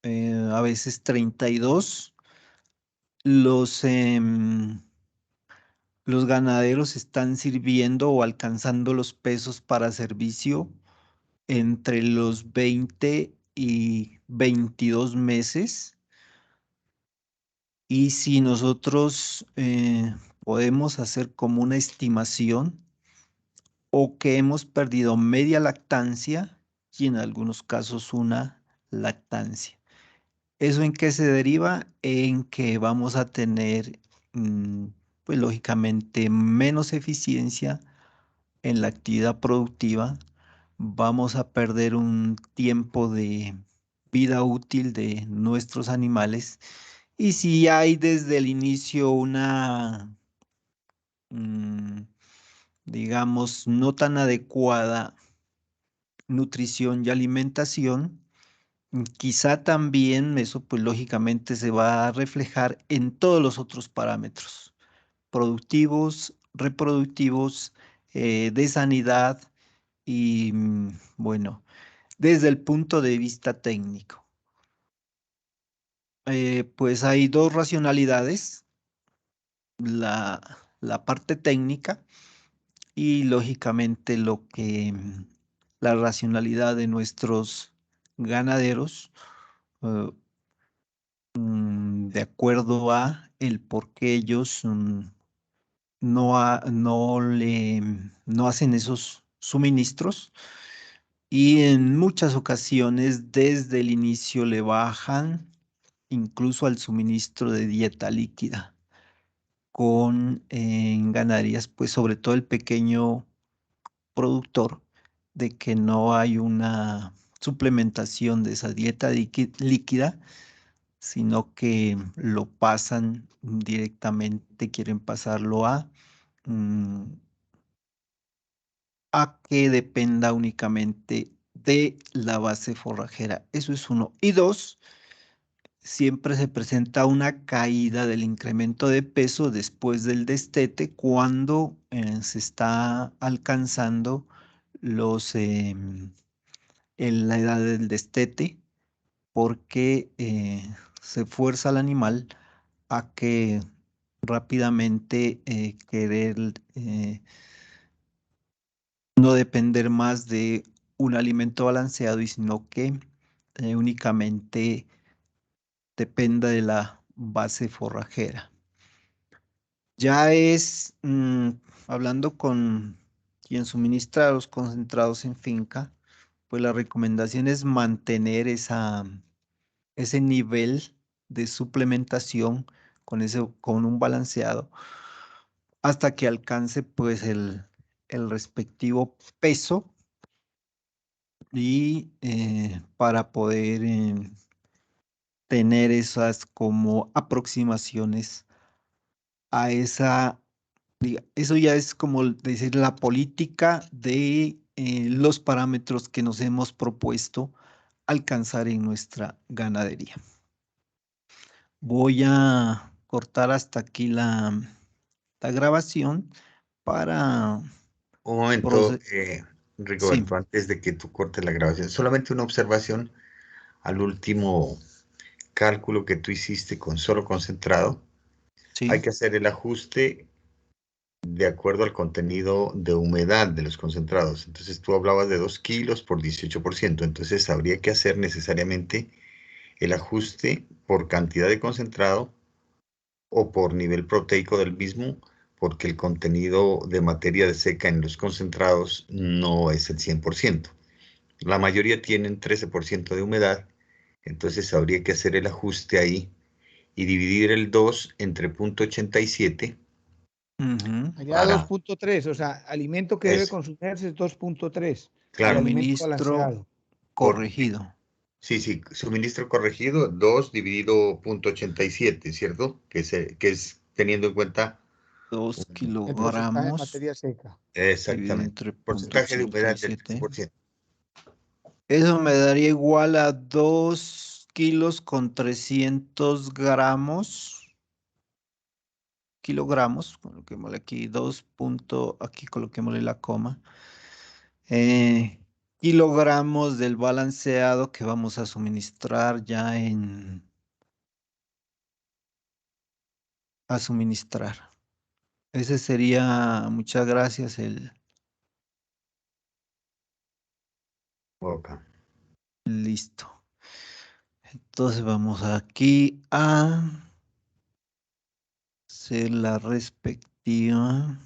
a veces 32. Los ganaderos están sirviendo o alcanzando los pesos para servicio entre los 20 y 22 meses. Y si nosotros podemos hacer como una estimación o que hemos perdido media lactancia y en algunos casos una lactancia. ¿Eso en qué se deriva? En que vamos a tener, pues lógicamente, menos eficiencia en la actividad productiva, vamos a perder un tiempo de vida útil de nuestros animales y si hay desde el inicio digamos, no tan adecuada nutrición y alimentación, quizá también eso pues lógicamente se va a reflejar en todos los otros parámetros, productivos, reproductivos, de sanidad y bueno, desde el punto de vista técnico. Pues hay dos racionalidades, la parte técnica y lógicamente la racionalidad de nuestros ganaderos, eh, de acuerdo a el por qué ellos no hacen esos suministros y en muchas ocasiones desde el inicio le bajan incluso al suministro de dieta líquida con en ganaderías, pues sobre todo el pequeño productor, de que no hay una suplementación de esa dieta líquida, sino que lo pasan directamente, quieren pasarlo mm, a que dependa únicamente de la base forrajera. Eso es uno. Y dos, siempre se presenta una caída del incremento de peso después del destete cuando se está alcanzando en la edad del destete, porque se fuerza al animal a que rápidamente querer no depender más de un alimento balanceado y sino que únicamente dependa de la base forrajera. Ya es, hablando con quien suministra los concentrados en finca, pues la recomendación es mantener ese nivel de suplementación con un balanceado hasta que alcance pues el respectivo peso y para poder tener esas como aproximaciones a eso ya es como decir la política de los parámetros que nos hemos propuesto alcanzar en nuestra ganadería. Voy a cortar hasta aquí la grabación para Un momento, Sí, Rigoberto, antes de que tú cortes la grabación, solamente una observación al último cálculo que tú hiciste con solo concentrado. Hay sí. que hacer el ajuste de acuerdo al contenido de humedad de los concentrados. Entonces tú hablabas de 2 kilos por 18%. Entonces habría que hacer necesariamente el ajuste por cantidad de concentrado o por nivel proteico del mismo, porque el contenido de materia seca en los concentrados no es el 100%. La mayoría tienen 13% de humedad, entonces habría que hacer el ajuste ahí y dividir el 2 entre 0.87 Ujú. Allá para 2.3, o sea, alimento que debe eso. consumirse es 2.3 y Claro, alimento Suministro balanceado. porque corregido. sí, sí, suministro corregido, 2 dividido 0.87, ¿cierto? Que es teniendo en cuenta 2 El porcentaje de kilogramos materia seca. dividido exactamente entre punto porcentaje de ochenta y humedad del siete 13%. Eso me daría igual a 2 kilos con 300 kilogramos, coloquémosle aquí 2 aquí coloquémosle la coma, eh, kilogramos del balanceado que vamos a suministrar a suministrar. Ese sería, muchas gracias, Ok. listo. Entonces vamos aquí a hacer la respectiva.